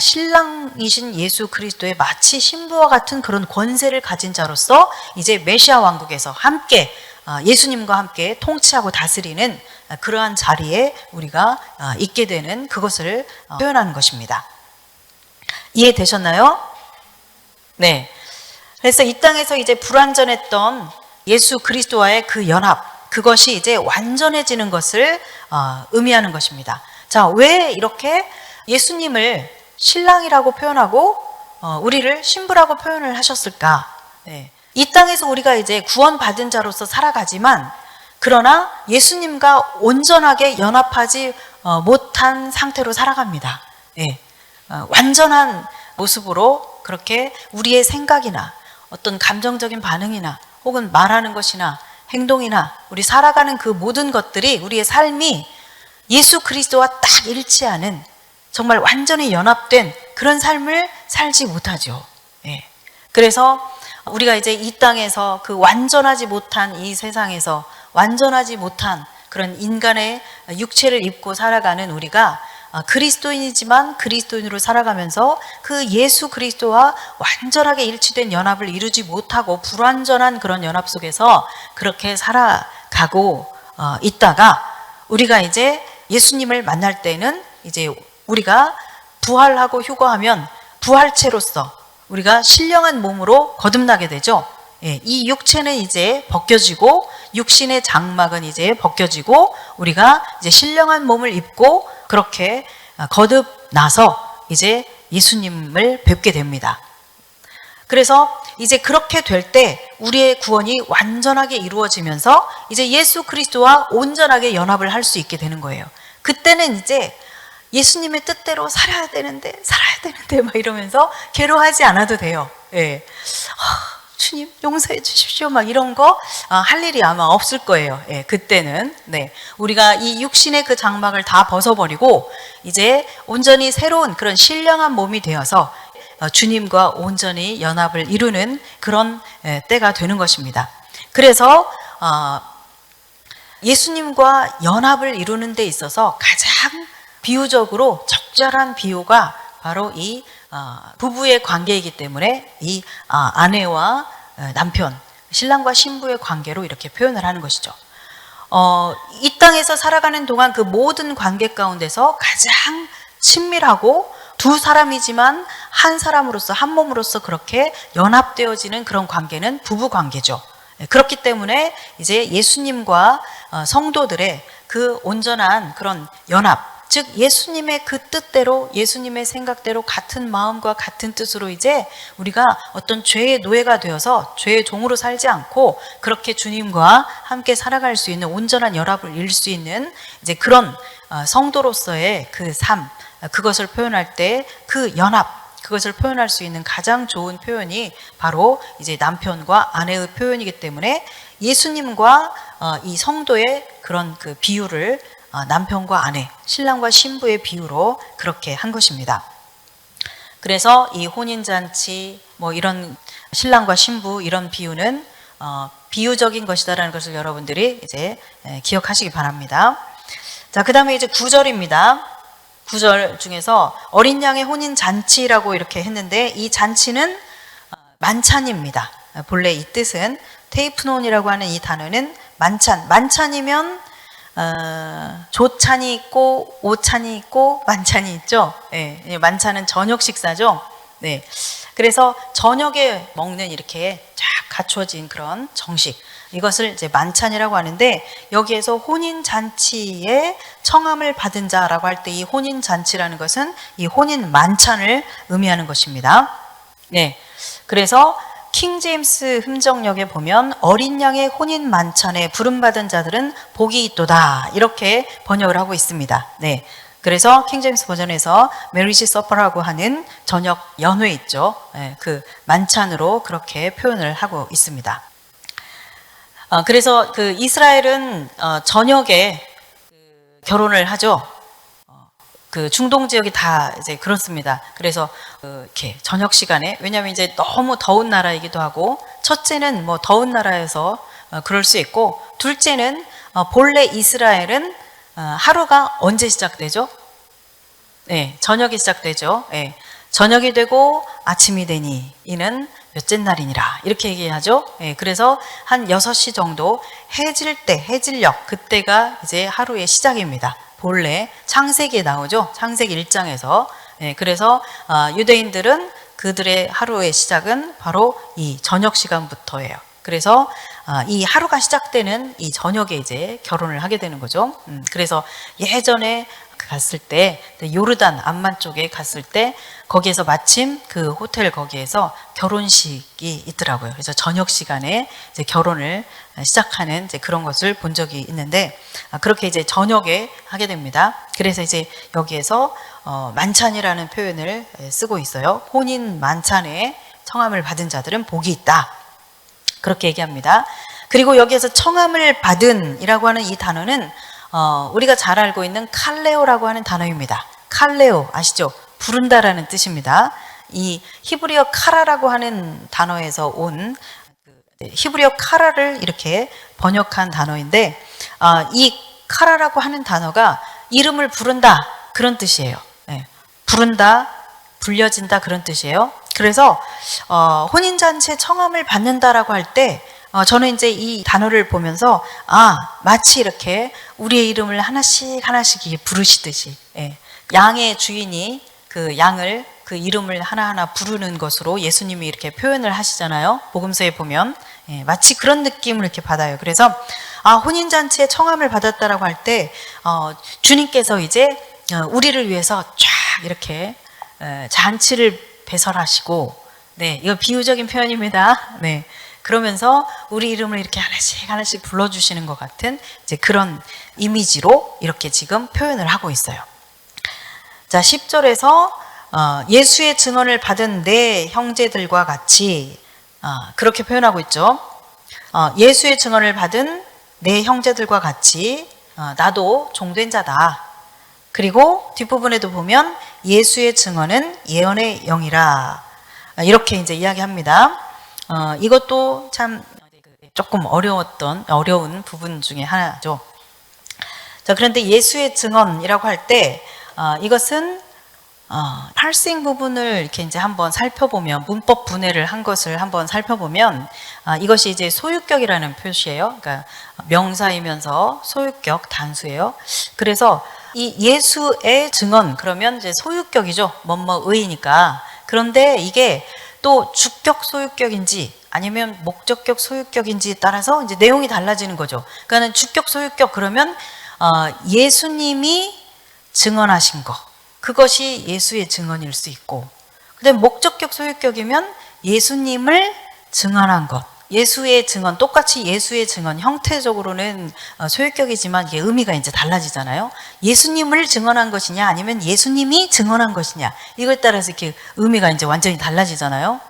신랑이신 예수 그리스도의 마치 신부와 같은 그런 권세를 가진 자로서 이제 메시아 왕국에서 함께 예수님과 함께 통치하고 다스리는 그러한 자리에 우리가 있게 되는 그것을 표현하는 것입니다. 이해되셨나요? 네. 그래서 이 땅에서 이제 불완전했던 예수 그리스도와의 그 연합, 그것이 이제 완전해지는 것을 의미하는 것입니다. 자, 왜 이렇게 예수님을 신랑이라고 표현하고 우리를 신부라고 표현을 하셨을까? 네. 이 땅에서 우리가 이제 구원받은 자로서 살아가지만, 그러나 예수님과 온전하게 연합하지 못한 상태로 살아갑니다. 네. 완전한 모습으로 그렇게 우리의 생각이나 어떤 감정적인 반응이나 혹은 말하는 것이나 행동이나 우리 살아가는 그 모든 것들이, 우리의 삶이 예수 그리스도와 딱 일치하는, 정말 완전히 연합된 그런 삶을 살지 못하죠. 예. 그래서 우리가 이제 이 땅에서 그 완전하지 못한 이 세상에서 완전하지 못한 그런 인간의 육체를 입고 살아가는 우리가 그리스도인이지만 그리스도인으로 살아가면서 그 예수 그리스도와 완전하게 일치된 연합을 이루지 못하고 불완전한 그런 연합 속에서 그렇게 살아가고 있다가, 우리가 이제 예수님을 만날 때는 이제 우리가 부활하고 휴거하면 부활체로서 우리가 신령한 몸으로 거듭나게 되죠. 예, 이 육체는 이제 벗겨지고 육신의 장막은 이제 벗겨지고 우리가 이제 신령한 몸을 입고 그렇게 거듭나서 이제 예수님을 뵙게 됩니다. 그래서 이제 그렇게 될 때 우리의 구원이 완전하게 이루어지면서 이제 예수 그리스도와 온전하게 연합을 할 수 있게 되는 거예요. 그때는 이제 예수님의 뜻대로 살아야 되는데 막 이러면서 괴로워하지 않아도 돼요. 예. 주님 용서해 주십시오 막 이런 거 할 일이 아마 없을 거예요. 예, 그때는. 네, 우리가 이 육신의 그 장막을 다 벗어버리고 이제 온전히 새로운 그런 신령한 몸이 되어서 주님과 온전히 연합을 이루는 그런 때가 되는 것입니다. 그래서 예수님과 연합을 이루는 데 있어서 가장 비유적으로 적절한 비유가 바로 이 부부의 관계이기 때문에 이 아내와 남편, 신랑과 신부의 관계로 이렇게 표현을 하는 것이죠. 이 땅에서 살아가는 동안 그 모든 관계 가운데서 가장 친밀하고 두 사람이지만 한 사람으로서, 한 몸으로서 그렇게 연합되어지는 그런 관계는 부부 관계죠. 그렇기 때문에 이제 예수님과 성도들의 그 온전한 그런 연합, 즉 예수님의 그 뜻대로, 예수님의 생각대로 같은 마음과 같은 뜻으로 이제 우리가 어떤 죄의 노예가 되어서 죄의 종으로 살지 않고 그렇게 주님과 함께 살아갈 수 있는 온전한 연합을 이룰 수 있는 이제 그런 성도로서의 그 삶, 그것을 표현할 때 그 연합, 그것을 표현할 수 있는 가장 좋은 표현이 바로 이제 남편과 아내의 표현이기 때문에 예수님과 이 성도의 그런 그 비유를 남편과 아내, 신랑과 신부의 비유로 그렇게 한 것입니다. 그래서 이 혼인잔치, 뭐 이런 신랑과 신부 이런 비유는 비유적인 것이다라는 것을 여러분들이 이제 기억하시기 바랍니다. 자, 그 다음에 이제 9절입니다. 9절 중에서 어린 양의 혼인잔치라고 이렇게 했는데 이 잔치는 만찬입니다. 본래 이 뜻은 테이프논이라고 하는 이 단어는 만찬이면 조찬이 있고 오찬이 있고 만찬이 있죠. 네, 만찬은 저녁 식사죠. 네, 그래서 저녁에 먹는 이렇게 쫙 갖추어진 그런 정식, 이것을 이제 만찬이라고 하는데, 여기에서 혼인 잔치에 청함을 받은 자라고 할 때 이 혼인 잔치라는 것은 이 혼인 만찬을 의미하는 것입니다. 네, 그래서 킹 제임스 흠정역에 보면 어린 양의 혼인 만찬에 부름받은 자들은 복이 있도다, 이렇게 번역을 하고 있습니다. 네, 그래서 킹 제임스 버전에서 메리지 서퍼라고 하는 저녁 연회 있죠. 네, 그 만찬으로 그렇게 표현을 하고 있습니다. 그래서 그 이스라엘은 저녁에 결혼을 하죠. 그 중동 지역이 다 이제 그렇습니다. 그래서 이렇게 저녁 시간에, 왜냐하면 이제 너무 더운 나라이기도 하고, 첫째는 뭐 더운 나라에서 그럴 수 있고, 둘째는 본래 이스라엘은 하루가 언제 시작되죠? 네, 저녁이 시작되죠. 네, 저녁이 되고 아침이 되니 이는 몇째 날이니라, 이렇게 얘기하죠. 네, 그래서 한 6시 정도 해질 때, 해질녘, 그때가 이제 하루의 시작입니다. 본래 창세기에 나오죠. 창세기 1장에서. 네, 그래서 유대인들은 그들의 하루의 시작은 바로 이 저녁 시간부터예요. 그래서 이 하루가 시작되는 이 저녁에 이제 결혼을 하게 되는 거죠. 그래서 예전에 갔을 때 요르단 암만 쪽에 갔을 때 거기에서 마침 그 호텔 거기에서 결혼식이 있더라고요. 그래서 저녁 시간에 이제 결혼을 시작하는 이제 그런 것을 본 적이 있는데 그렇게 이제 저녁에 하게 됩니다. 그래서 이제 여기에서 만찬이라는 표현을 쓰고 있어요. 혼인 만찬에 청함을 받은 자들은 복이 있다. 그렇게 얘기합니다. 그리고 여기에서 청함을 받은 이라고 하는 이 단어는 우리가 잘 알고 있는 칼레오라고 하는 단어입니다. 칼레오 아시죠? 부른다라는 뜻입니다. 이 히브리어 카라라고 하는 단어에서 온 히브리어 카라를 이렇게 번역한 단어인데 이 카라라고 하는 단어가 이름을 부른다 그런 뜻이에요. 네. 부른다, 불려진다 그런 뜻이에요. 그래서 혼인잔치에 청함을 받는다라고 할 때 저는 이제 이 단어를 보면서 마치 이렇게 우리의 이름을 하나씩 부르시듯이 양의 주인이 그 양을 그 이름을 하나하나 부르는 것으로 예수님이 이렇게 표현을 하시잖아요. 복음서에 보면 마치 그런 느낌을 이렇게 받아요. 그래서 혼인잔치에 청함을 받았다라고 할 때 주님께서 이제 우리를 위해서 쫙 이렇게 잔치를 배설하시고 이거 비유적인 표현입니다. 그러면서 우리 이름을 이렇게 하나씩 불러주시는 것 같은 이제 그런 이미지로 이렇게 지금 표현을 하고 있어요. 자, 10절에서 예수의 증언을 받은 내 형제들과 같이 그렇게 표현하고 있죠. 예수의 증언을 받은 내 형제들과 같이 나도 종된 자다. 그리고 뒷부분에도 보면 예수의 증언은 예언의 영이라 이렇게 이제 이야기합니다. 이것도 참 조금 어려운 부분 중에 하나죠. 자, 그런데 예수의 증언이라고 할 때 이것은 파싱 부분을 이렇게 이제 한번 살펴보면 문법 분해를 한 것을 한번 살펴보면 이것이 이제 소유격이라는 표시예요. 그러니까 명사이면서 소유격 단수예요. 그래서 이 예수의 증언 그러면 이제 소유격이죠. 뭐뭐의니까. 그런데 이게 또 주격 소유격인지 아니면 목적격 소유격인지에 따라서 이제 내용이 달라지는 거죠. 그러니까는 주격 소유격 그러면 예수님이 증언하신 것 그것이 예수의 증언일 수 있고, 그다음에 목적격 소유격이면 예수님을 증언한 것, 예수의 증언 똑같이 예수의 증언 형태적으로는 소유격이지만 이게 의미가 이제 달라지잖아요. 예수님을 증언한 것이냐 아니면 예수님이 증언한 것이냐 이거에 따라서 이렇게 의미가 이제 완전히 달라지잖아요.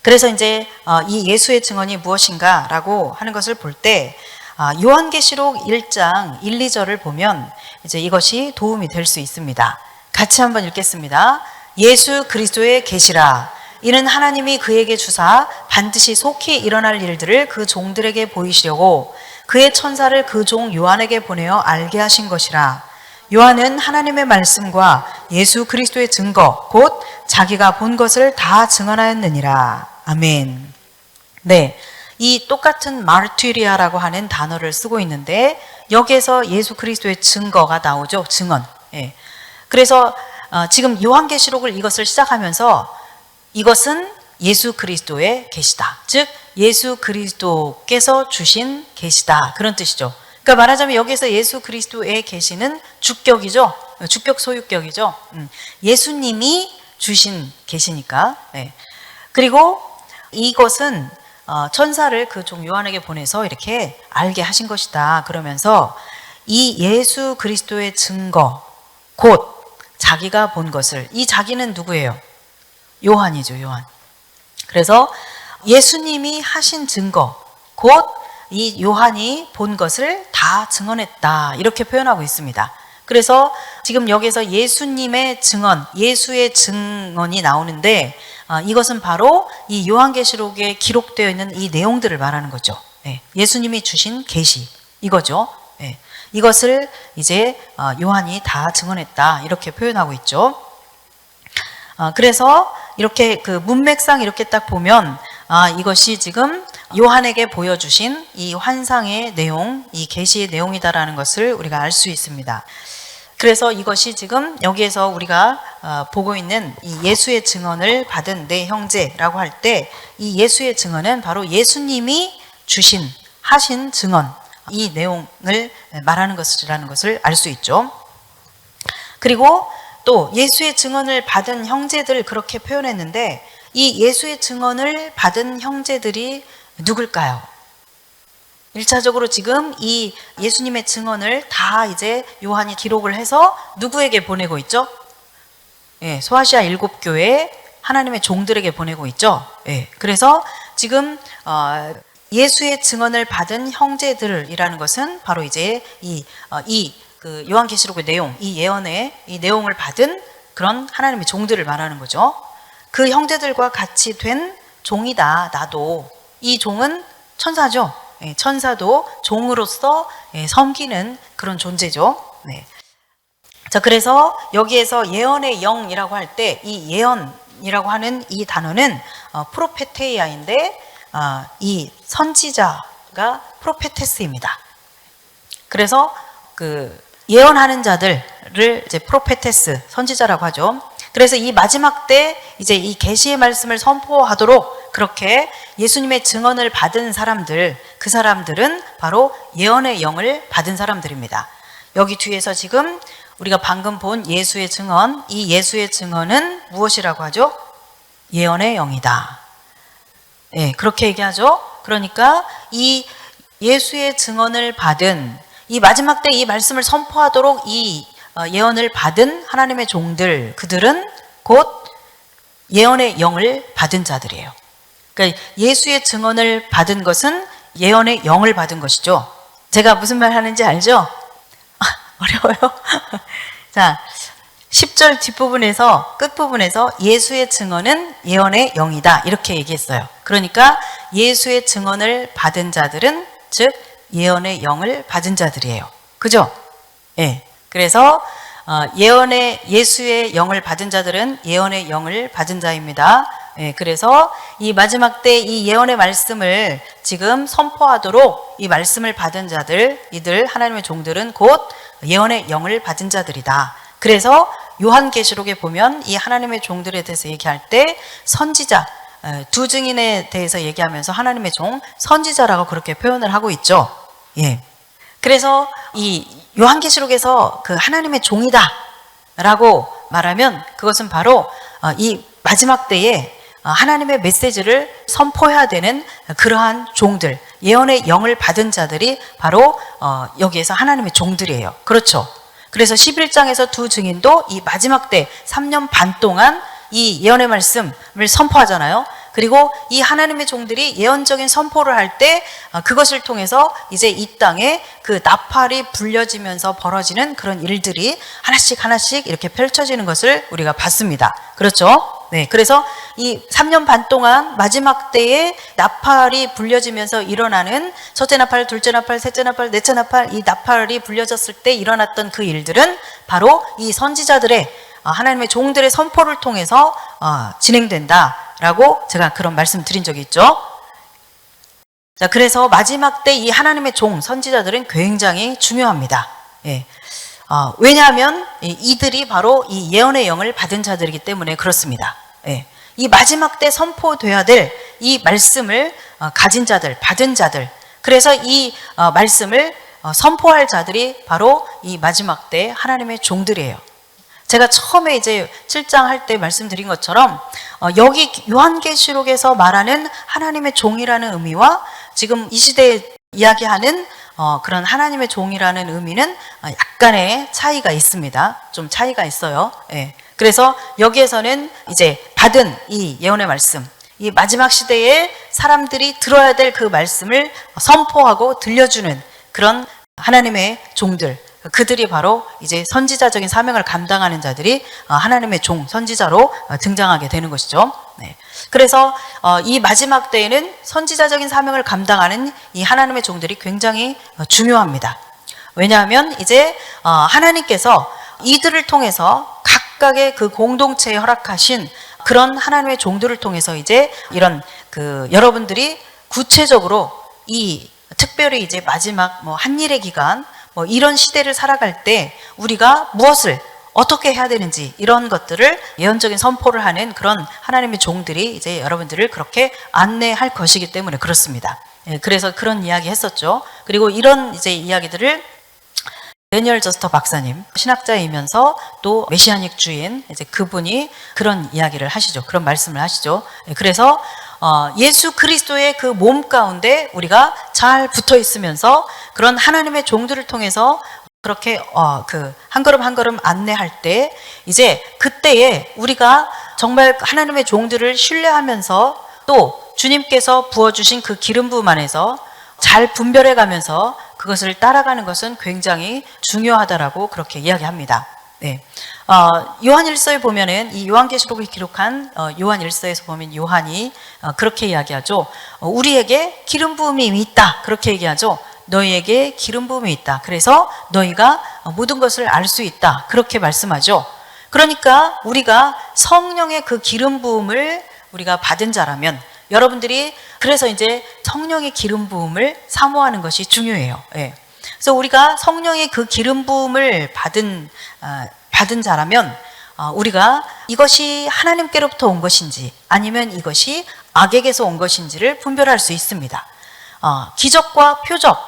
그래서 이제 이 예수의 증언이 무엇인가라고 하는 것을 볼 때 요한계시록 1장 1, 2절을 보면 이제 이것이 도움이 될 수 있습니다. 같이 한번 읽겠습니다. 예수 그리스도의 계시라. 이는 하나님이 그에게 주사 반드시 속히 일어날 일들을 그 종들에게 보이시려고 그의 천사를 그 종 요한에게 보내어 알게 하신 것이라. 요한은 하나님의 말씀과 예수 그리스도의 증거 곧 자기가 본 것을 다 증언하였느니라. 아멘. 이 똑같은 마르투리아라고 하는 단어를 쓰고 있는데 여기에서 예수 그리스도의 증거가 나오죠. 증언. 그래서 지금 요한계시록을 이것을 시작하면서 이것은 예수 그리스도의 계시다. 즉 예수 그리스도께서 주신 계시다. 그런 뜻이죠. 그러니까 말하자면 여기서 예수 그리스도의 계시는 주격이죠. 주격 소유격이죠. 예수님이 주신 계시니까. 그리고 이것은 천사를 그 종 요한에게 보내서 이렇게 알게 하신 것이다. 그러면서 이 예수 그리스도의 증거 곧 자기가 본 것을, 이 자기는 누구예요? 요한이죠. 요한. 그래서 예수님이 하신 증거 곧 이 요한이 본 것을 다 증언했다. 이렇게 표현하고 있습니다. 그래서 지금 여기서 예수님의 증언, 예수의 증언이 나오는데 이것은 바로 이 요한계시록에 기록되어 있는 이 내용들을 말하는 거죠. 예수님이 주신 계시 이거죠. 이것을 이제 요한이 다 증언했다. 이렇게 표현하고 있죠. 그래서 이렇게 그 문맥상 이렇게 딱 보면 이것이 지금 요한에게 보여주신 이 환상의 내용, 이 계시의 내용이다라는 것을 우리가 알 수 있습니다. 그래서 이것이 지금 여기에서 우리가 보고 있는 이 예수의 증언을 받은 내 형제라고 할 때, 이 예수의 증언은 바로 예수님이 하신 증언, 이 내용을 말하는 것이라는 것을 알 수 있죠. 그리고 또 예수의 증언을 받은 형제들, 그렇게 표현했는데, 이 예수의 증언을 받은 형제들이 누굴까요? 1차적으로 지금 이 예수님의 증언을 다 이제 요한이 기록을 해서 누구에게 보내고 있죠? 예, 소아시아 7교회 하나님의 종들에게 보내고 있죠. 예, 그래서 지금 예수의 증언을 받은 형제들이라는 것은 바로 이제 그 요한계시록의 내용, 이 예언의 이 내용을 받은 그런 하나님의 종들을 말하는 거죠. 그 형제들과 같이 된 종이다, 나도. 이 종은 천사죠. 예, 천사도 종으로서 섬기는 그런 존재죠. 네. 자, 그래서 여기에서 예언의 영이라고 할 때 이 예언이라고 하는 이 단어는 프로페테이아인데, 이 선지자가 프로페테스입니다. 그래서 그 예언하는 자들을 이제 프로페테스, 선지자라고 하죠. 그래서 이 마지막 때 이제 이 계시의 말씀을 선포하도록 그렇게 예수님의 증언을 받은 사람들, 그 사람들은 바로 예언의 영을 받은 사람들입니다. 여기 뒤에서 지금 우리가 방금 본 예수의 증언, 이 예수의 증언은 무엇이라고 하죠? 예언의 영이다. 예, 그렇게 얘기하죠. 그러니까 이 예수의 증언을 받은, 이 마지막 때 이 말씀을 선포하도록 이 예언을 받은 하나님의 종들, 그들은 곧 예언의 영을 받은 자들이에요. 그러니까 예수의 증언을 받은 것은 예언의 영을 받은 것이죠. 제가 무슨 말 하는지 알죠? 어려워요? 자, 10절 뒷부분에서, 끝부분에서 예수의 증언은 예언의 영이다, 이렇게 얘기했어요. 그러니까 예수의 증언을 받은 자들은 즉 예언의 영을 받은 자들이에요. 그죠? 예. 그래서 예수의 영을 받은 자들은 예언의 영을 받은 자입니다. 예, 그래서 이 마지막 때 이 예언의 말씀을 지금 선포하도록 이 말씀을 받은 자들, 이들 하나님의 종들은 곧 예언의 영을 받은 자들이다. 그래서 요한계시록에 보면 이 하나님의 종들에 대해서 얘기할 때 선지자, 두 증인에 대해서 얘기하면서 하나님의 종, 선지자라고 그렇게 표현을 하고 있죠. 예. 그래서 이 요한계시록에서 그 하나님의 종이다 라고 말하면 그것은 바로 이 마지막 때에 하나님의 메시지를 선포해야 되는 그러한 종들, 예언의 영을 받은 자들이 바로 여기에서 하나님의 종들이에요. 그렇죠. 그래서 11장에서 두 증인도 이 마지막 때 3년 반 동안 이 예언의 말씀을 선포하잖아요. 그리고 이 하나님의 종들이 예언적인 선포를 할 때 그것을 통해서 이제 이 땅에 그 나팔이 불려지면서 벌어지는 그런 일들이 하나씩 이렇게 펼쳐지는 것을 우리가 봤습니다. 그렇죠? 네, 그래서 이 3년 반 동안 마지막 때에 나팔이 불려지면서 일어나는 첫째 나팔, 둘째 나팔, 셋째 나팔, 넷째 나팔, 이 나팔이 불려졌을 때 일어났던 그 일들은 바로 이 선지자들의 하나님의 종들의 선포를 통해서 진행된다라고 제가 그런 말씀 드린 적이 있죠. 자, 그래서 마지막 때 이 하나님의 종, 선지자들은 굉장히 중요합니다. 예. 왜냐하면 이들이 바로 이 예언의 영을 받은 자들이기 때문에 그렇습니다. 예. 이 마지막 때 선포돼야 될 이 말씀을 가진 자들, 받은 자들, 그래서 이 말씀을 선포할 자들이 바로 이 마지막 때 하나님의 종들이에요. 제가 처음에 이제 7장 할 때 말씀드린 것처럼 여기 요한계시록에서 말하는 하나님의 종이라는 의미와 지금 이 시대에 이야기하는 그런 하나님의 종이라는 의미는 약간의 차이가 있습니다. 좀 차이가 있어요. 예. 그래서 여기에서는 이제 받은 이 예언의 말씀, 이 마지막 시대에 사람들이 들어야 될 그 말씀을 선포하고 들려주는 그런 하나님의 종들, 그들이 바로 이제 선지자적인 사명을 감당하는 자들이 하나님의 종, 선지자로 등장하게 되는 것이죠. 네. 그래서 이 마지막 때에는 선지자적인 사명을 감당하는 이 하나님의 종들이 굉장히 중요합니다. 왜냐하면 이제 하나님께서 이들을 통해서 각각의 그 공동체에 허락하신 그런 하나님의 종들을 통해서 이제 이런 그 여러분들이 구체적으로 이 특별히 이제 마지막 뭐 한일의 기간, 뭐 이런 시대를 살아갈 때 우리가 무엇을 어떻게 해야 되는지 이런 것들을 예언적인 선포를 하는 그런 하나님의 종들이 이제 여러분들을 그렇게 안내할 것이기 때문에 그렇습니다. 예, 그래서 그런 이야기 했었죠. 그리고 이런 이제 이야기들을 데니얼 저스터 박사님, 신학자이면서 또 메시아닉주의인 이제 그분이 그런 이야기를 하시죠. 그런 말씀을 하시죠. 예, 그래서 예수 그리스도의 그 몸 가운데 우리가 잘 붙어 있으면서 그런 하나님의 종들을 통해서 그렇게 그 한 걸음 한 걸음 안내할 때 이제 그때에 우리가 정말 하나님의 종들을 신뢰하면서 또 주님께서 부어주신 그 기름 부음 안에서 잘 분별해 가면서 그것을 따라가는 것은 굉장히 중요하다라고 그렇게 이야기합니다. 네. 요한일서에 보면은 이 요한계시록을 기록한 요한일서에서 보면 요한이 그렇게 이야기하죠. 우리에게 기름 부음이 있다. 그렇게 얘기하죠. 너희에게 기름 부음이 있다. 그래서 너희가 모든 것을 알 수 있다. 그렇게 말씀하죠. 그러니까 우리가 성령의 그 기름 부음을 우리가 받은 자라면 여러분들이 그래서 이제 성령의 기름 부음을 사모하는 것이 중요해요. 예. 그래서 우리가 성령의 그 기름 부음을 받은 자라면 우리가 이것이 하나님께로부터 온 것인지 아니면 이것이 악에게서 온 것인지를 분별할 수 있습니다. 기적과 표적,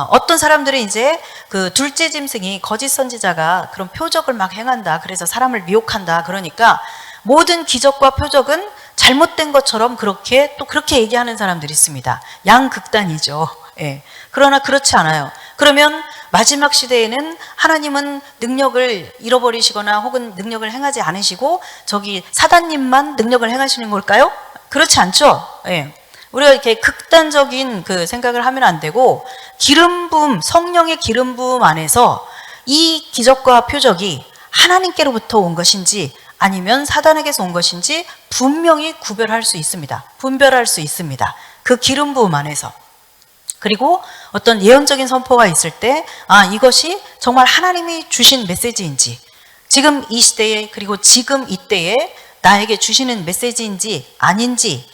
어떤 사람들은 이제 그 둘째 짐승이 거짓 선지자가 그런 표적을 막 행한다. 그래서 사람을 미혹한다. 그러니까 모든 기적과 표적은 잘못된 것처럼 그렇게 얘기하는 사람들이 있습니다. 양극단이죠. 예. 그러나 그렇지 않아요. 그러면 마지막 시대에는 하나님은 능력을 잃어버리시거나 혹은 능력을 행하지 않으시고 저기 사단님만 능력을 행하시는 걸까요? 그렇지 않죠. 예. 우리가 이렇게 극단적인 그 생각을 하면 안 되고 기름 부음, 성령의 기름 부음 안에서 이 기적과 표적이 하나님께로부터 온 것인지 아니면 사단에게서 온 것인지 분명히 구별할 수 있습니다. 분별할 수 있습니다. 그 기름 부음 안에서. 그리고 어떤 예언적인 선포가 있을 때 이것이 정말 하나님이 주신 메시지인지 지금 이 시대에 그리고 지금 이때에 나에게 주시는 메시지인지 아닌지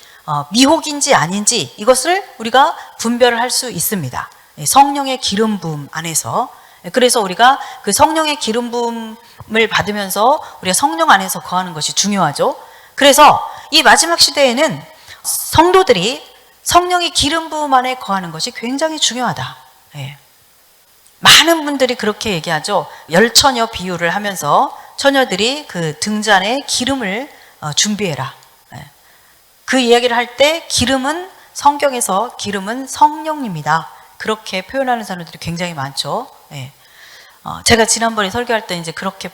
미혹인지 아닌지 이것을 우리가 분별을 할 수 있습니다. 성령의 기름 부음 안에서. 그래서 우리가 그 성령의 기름 부음을 받으면서 우리가 성령 안에서 거하는 것이 중요하죠. 그래서 이 마지막 시대에는 성도들이 성령의 기름 부음 안에 거하는 것이 굉장히 중요하다. 예. 많은 분들이 그렇게 얘기하죠. 열처녀 비유를 하면서 처녀들이 그 등잔에 기름을 준비해라. 예. 그 이야기를 할 때 기름은 성경에서 기름은 성령입니다. 그렇게 표현하는 사람들이 굉장히 많죠. 예. 제가 지난번에 설교할 때 이제 그렇게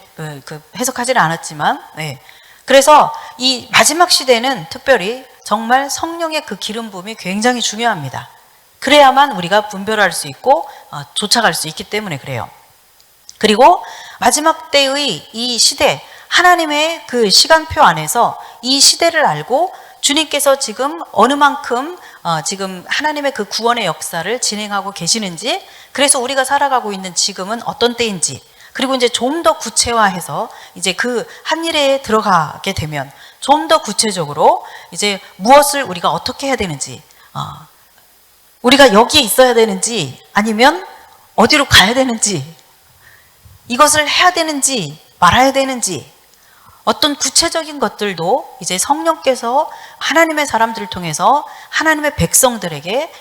해석하지는 않았지만, 예. 그래서 이 마지막 시대는 특별히 정말 성령의 그 기름 부음이 굉장히 중요합니다. 그래야만 우리가 분별할 수 있고 쫓아갈 수 있기 때문에 그래요. 그리고 마지막 때의 이 시대, 하나님의 그 시간표 안에서 이 시대를 알고 주님께서 지금 어느 만큼 지금 하나님의 그 구원의 역사를 진행하고 계시는지, 그래서 우리가 살아가고 있는 지금은 어떤 때인지, 그리고 이제 좀 더 구체화해서 이제 그 한 일에 들어가게 되면 좀 더 구체적으로 이제 무엇을 우리가 어떻게 해야 되는지, 우리가 여기에 있어야 되는지 아니면 어디로 가야 되는지, 이것을 해야 되는지 말아야 되는지, 어떤 구체적인 것들도 이제 성령께서 하나님의 사람들을 통해서 하나님의 백성들에게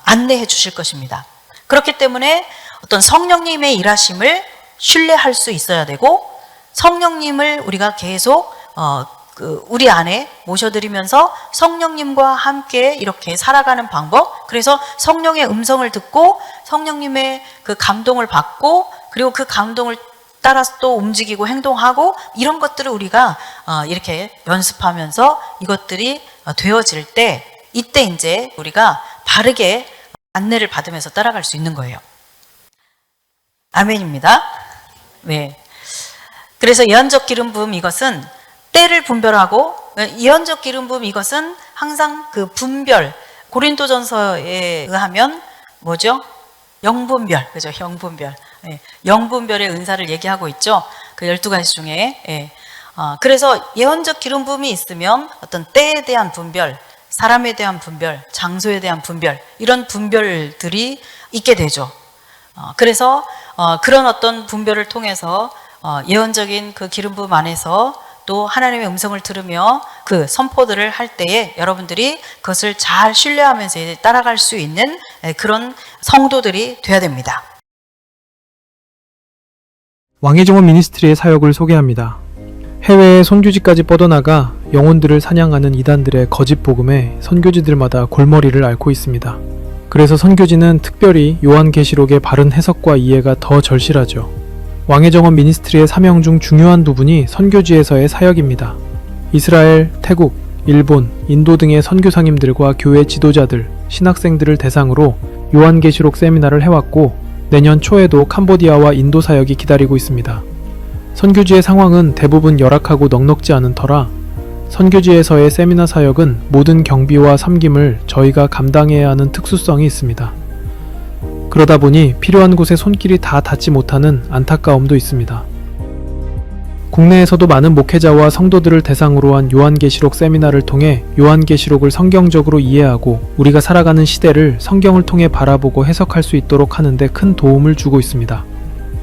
안내해 주실 것입니다. 그렇기 때문에 어떤 성령님의 일하심을 신뢰할 수 있어야 되고, 성령님을 우리가 계속 우리 안에 모셔드리면서 성령님과 함께 이렇게 살아가는 방법, 그래서 성령의 음성을 듣고 성령님의 그 감동을 받고 그리고 그 감동을 따라서 또 움직이고 행동하고, 이런 것들을 우리가 이렇게 연습하면서 이것들이 되어질 때, 이때 이제 우리가 바르게 안내를 받으면서 따라갈 수 있는 거예요. 아멘입니다. 네. 그래서 예언적 기름 부음, 이것은 때를 분별하고, 예언적 기름 부음, 이것은 항상 그 분별, 고린도전서에 의하면 뭐죠? 영분별, 그죠? 영분별. 예, 영분별의 은사를 얘기하고 있죠. 그 12가지 중에. 예. 그래서 예언적 기름 부음이 있으면 어떤 때에 대한 분별, 사람에 대한 분별, 장소에 대한 분별, 이런 분별들이 있게 되죠. 그래서 그런 어떤 분별을 통해서 예언적인 그 기름 부음 안에서 또 하나님의 음성을 들으며 그 선포들을 할 때에 여러분들이 그것을 잘 신뢰하면서 따라갈 수 있는 그런 성도들이 되어야 됩니다. 왕의 정원 미니스트리의 사역을 소개합니다. 해외에 선교지까지 뻗어나가 영혼들을 사냥하는 이단들의 거짓 복음에 선교지들마다 골머리를 앓고 있습니다. 그래서 선교지는 특별히 요한계시록의 바른 해석과 이해가 더 절실하죠. 왕의 정원 미니스트리의 사명 중 중요한 부분이 선교지에서의 사역입니다. 이스라엘, 태국, 일본, 인도 등의 선교사님들과 교회 지도자들, 신학생들을 대상으로 요한계시록 세미나를 해왔고 내년 초에도 캄보디아와 인도 사역이 기다리고 있습니다. 선교지의 상황은 대부분 열악하고 넉넉지 않은 터라 선교지에서의 세미나 사역은 모든 경비와 섬김을 저희가 감당해야 하는 특수성이 있습니다. 그러다 보니 필요한 곳에 손길이 다 닿지 못하는 안타까움도 있습니다. 국내에서도 많은 목회자와 성도들을 대상으로 한 요한계시록 세미나를 통해 요한계시록을 성경적으로 이해하고 우리가 살아가는 시대를 성경을 통해 바라보고 해석할 수 있도록 하는 데 큰 도움을 주고 있습니다.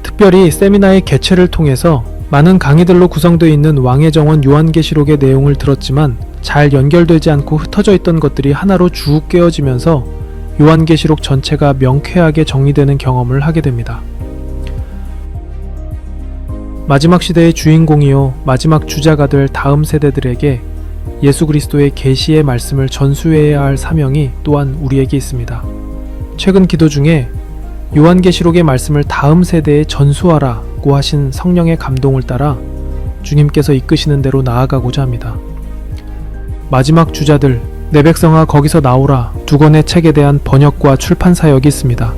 특별히 세미나의 개최를 통해서 많은 강의들로 구성되어 있는 왕의 정원 요한계시록의 내용을 들었지만 잘 연결되지 않고 흩어져 있던 것들이 하나로 쭉 깨어지면서 요한계시록 전체가 명쾌하게 정리되는 경험을 하게 됩니다. 마지막 시대의 주인공이요 마지막 주자가 될 다음 세대들에게 예수 그리스도의 계시의 말씀을 전수해야 할 사명이 또한 우리에게 있습니다. 최근 기도 중에 요한계시록의 말씀을 다음 세대에 전수하라고 하신 성령의 감동을 따라 주님께서 이끄시는 대로 나아가고자 합니다. 마지막 주자들, 내 백성아 거기서 나오라 두 권의 책에 대한 번역과 출판 사역이 있습니다.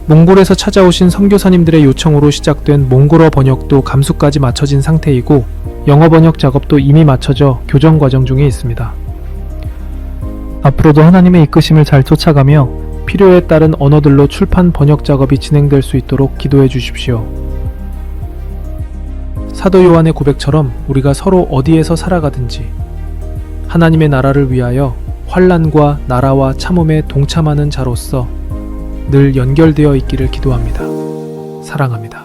몽골에서 찾아오신 선교사님들의 요청으로 시작된 몽골어 번역도 감수까지 마쳐진 상태이고 영어 번역 작업도 이미 마쳐져 교정 과정 중에 있습니다. 앞으로도 하나님의 이끄심을 잘 쫓아가며 필요에 따른 언어들로 출판 번역 작업이 진행될 수 있도록 기도해 주십시오. 사도 요한의 고백처럼 우리가 서로 어디에서 살아가든지 하나님의 나라를 위하여 환난과 나라와 참음에 동참하는 자로서 늘 연결되어 있기를 기도합니다. 사랑합니다.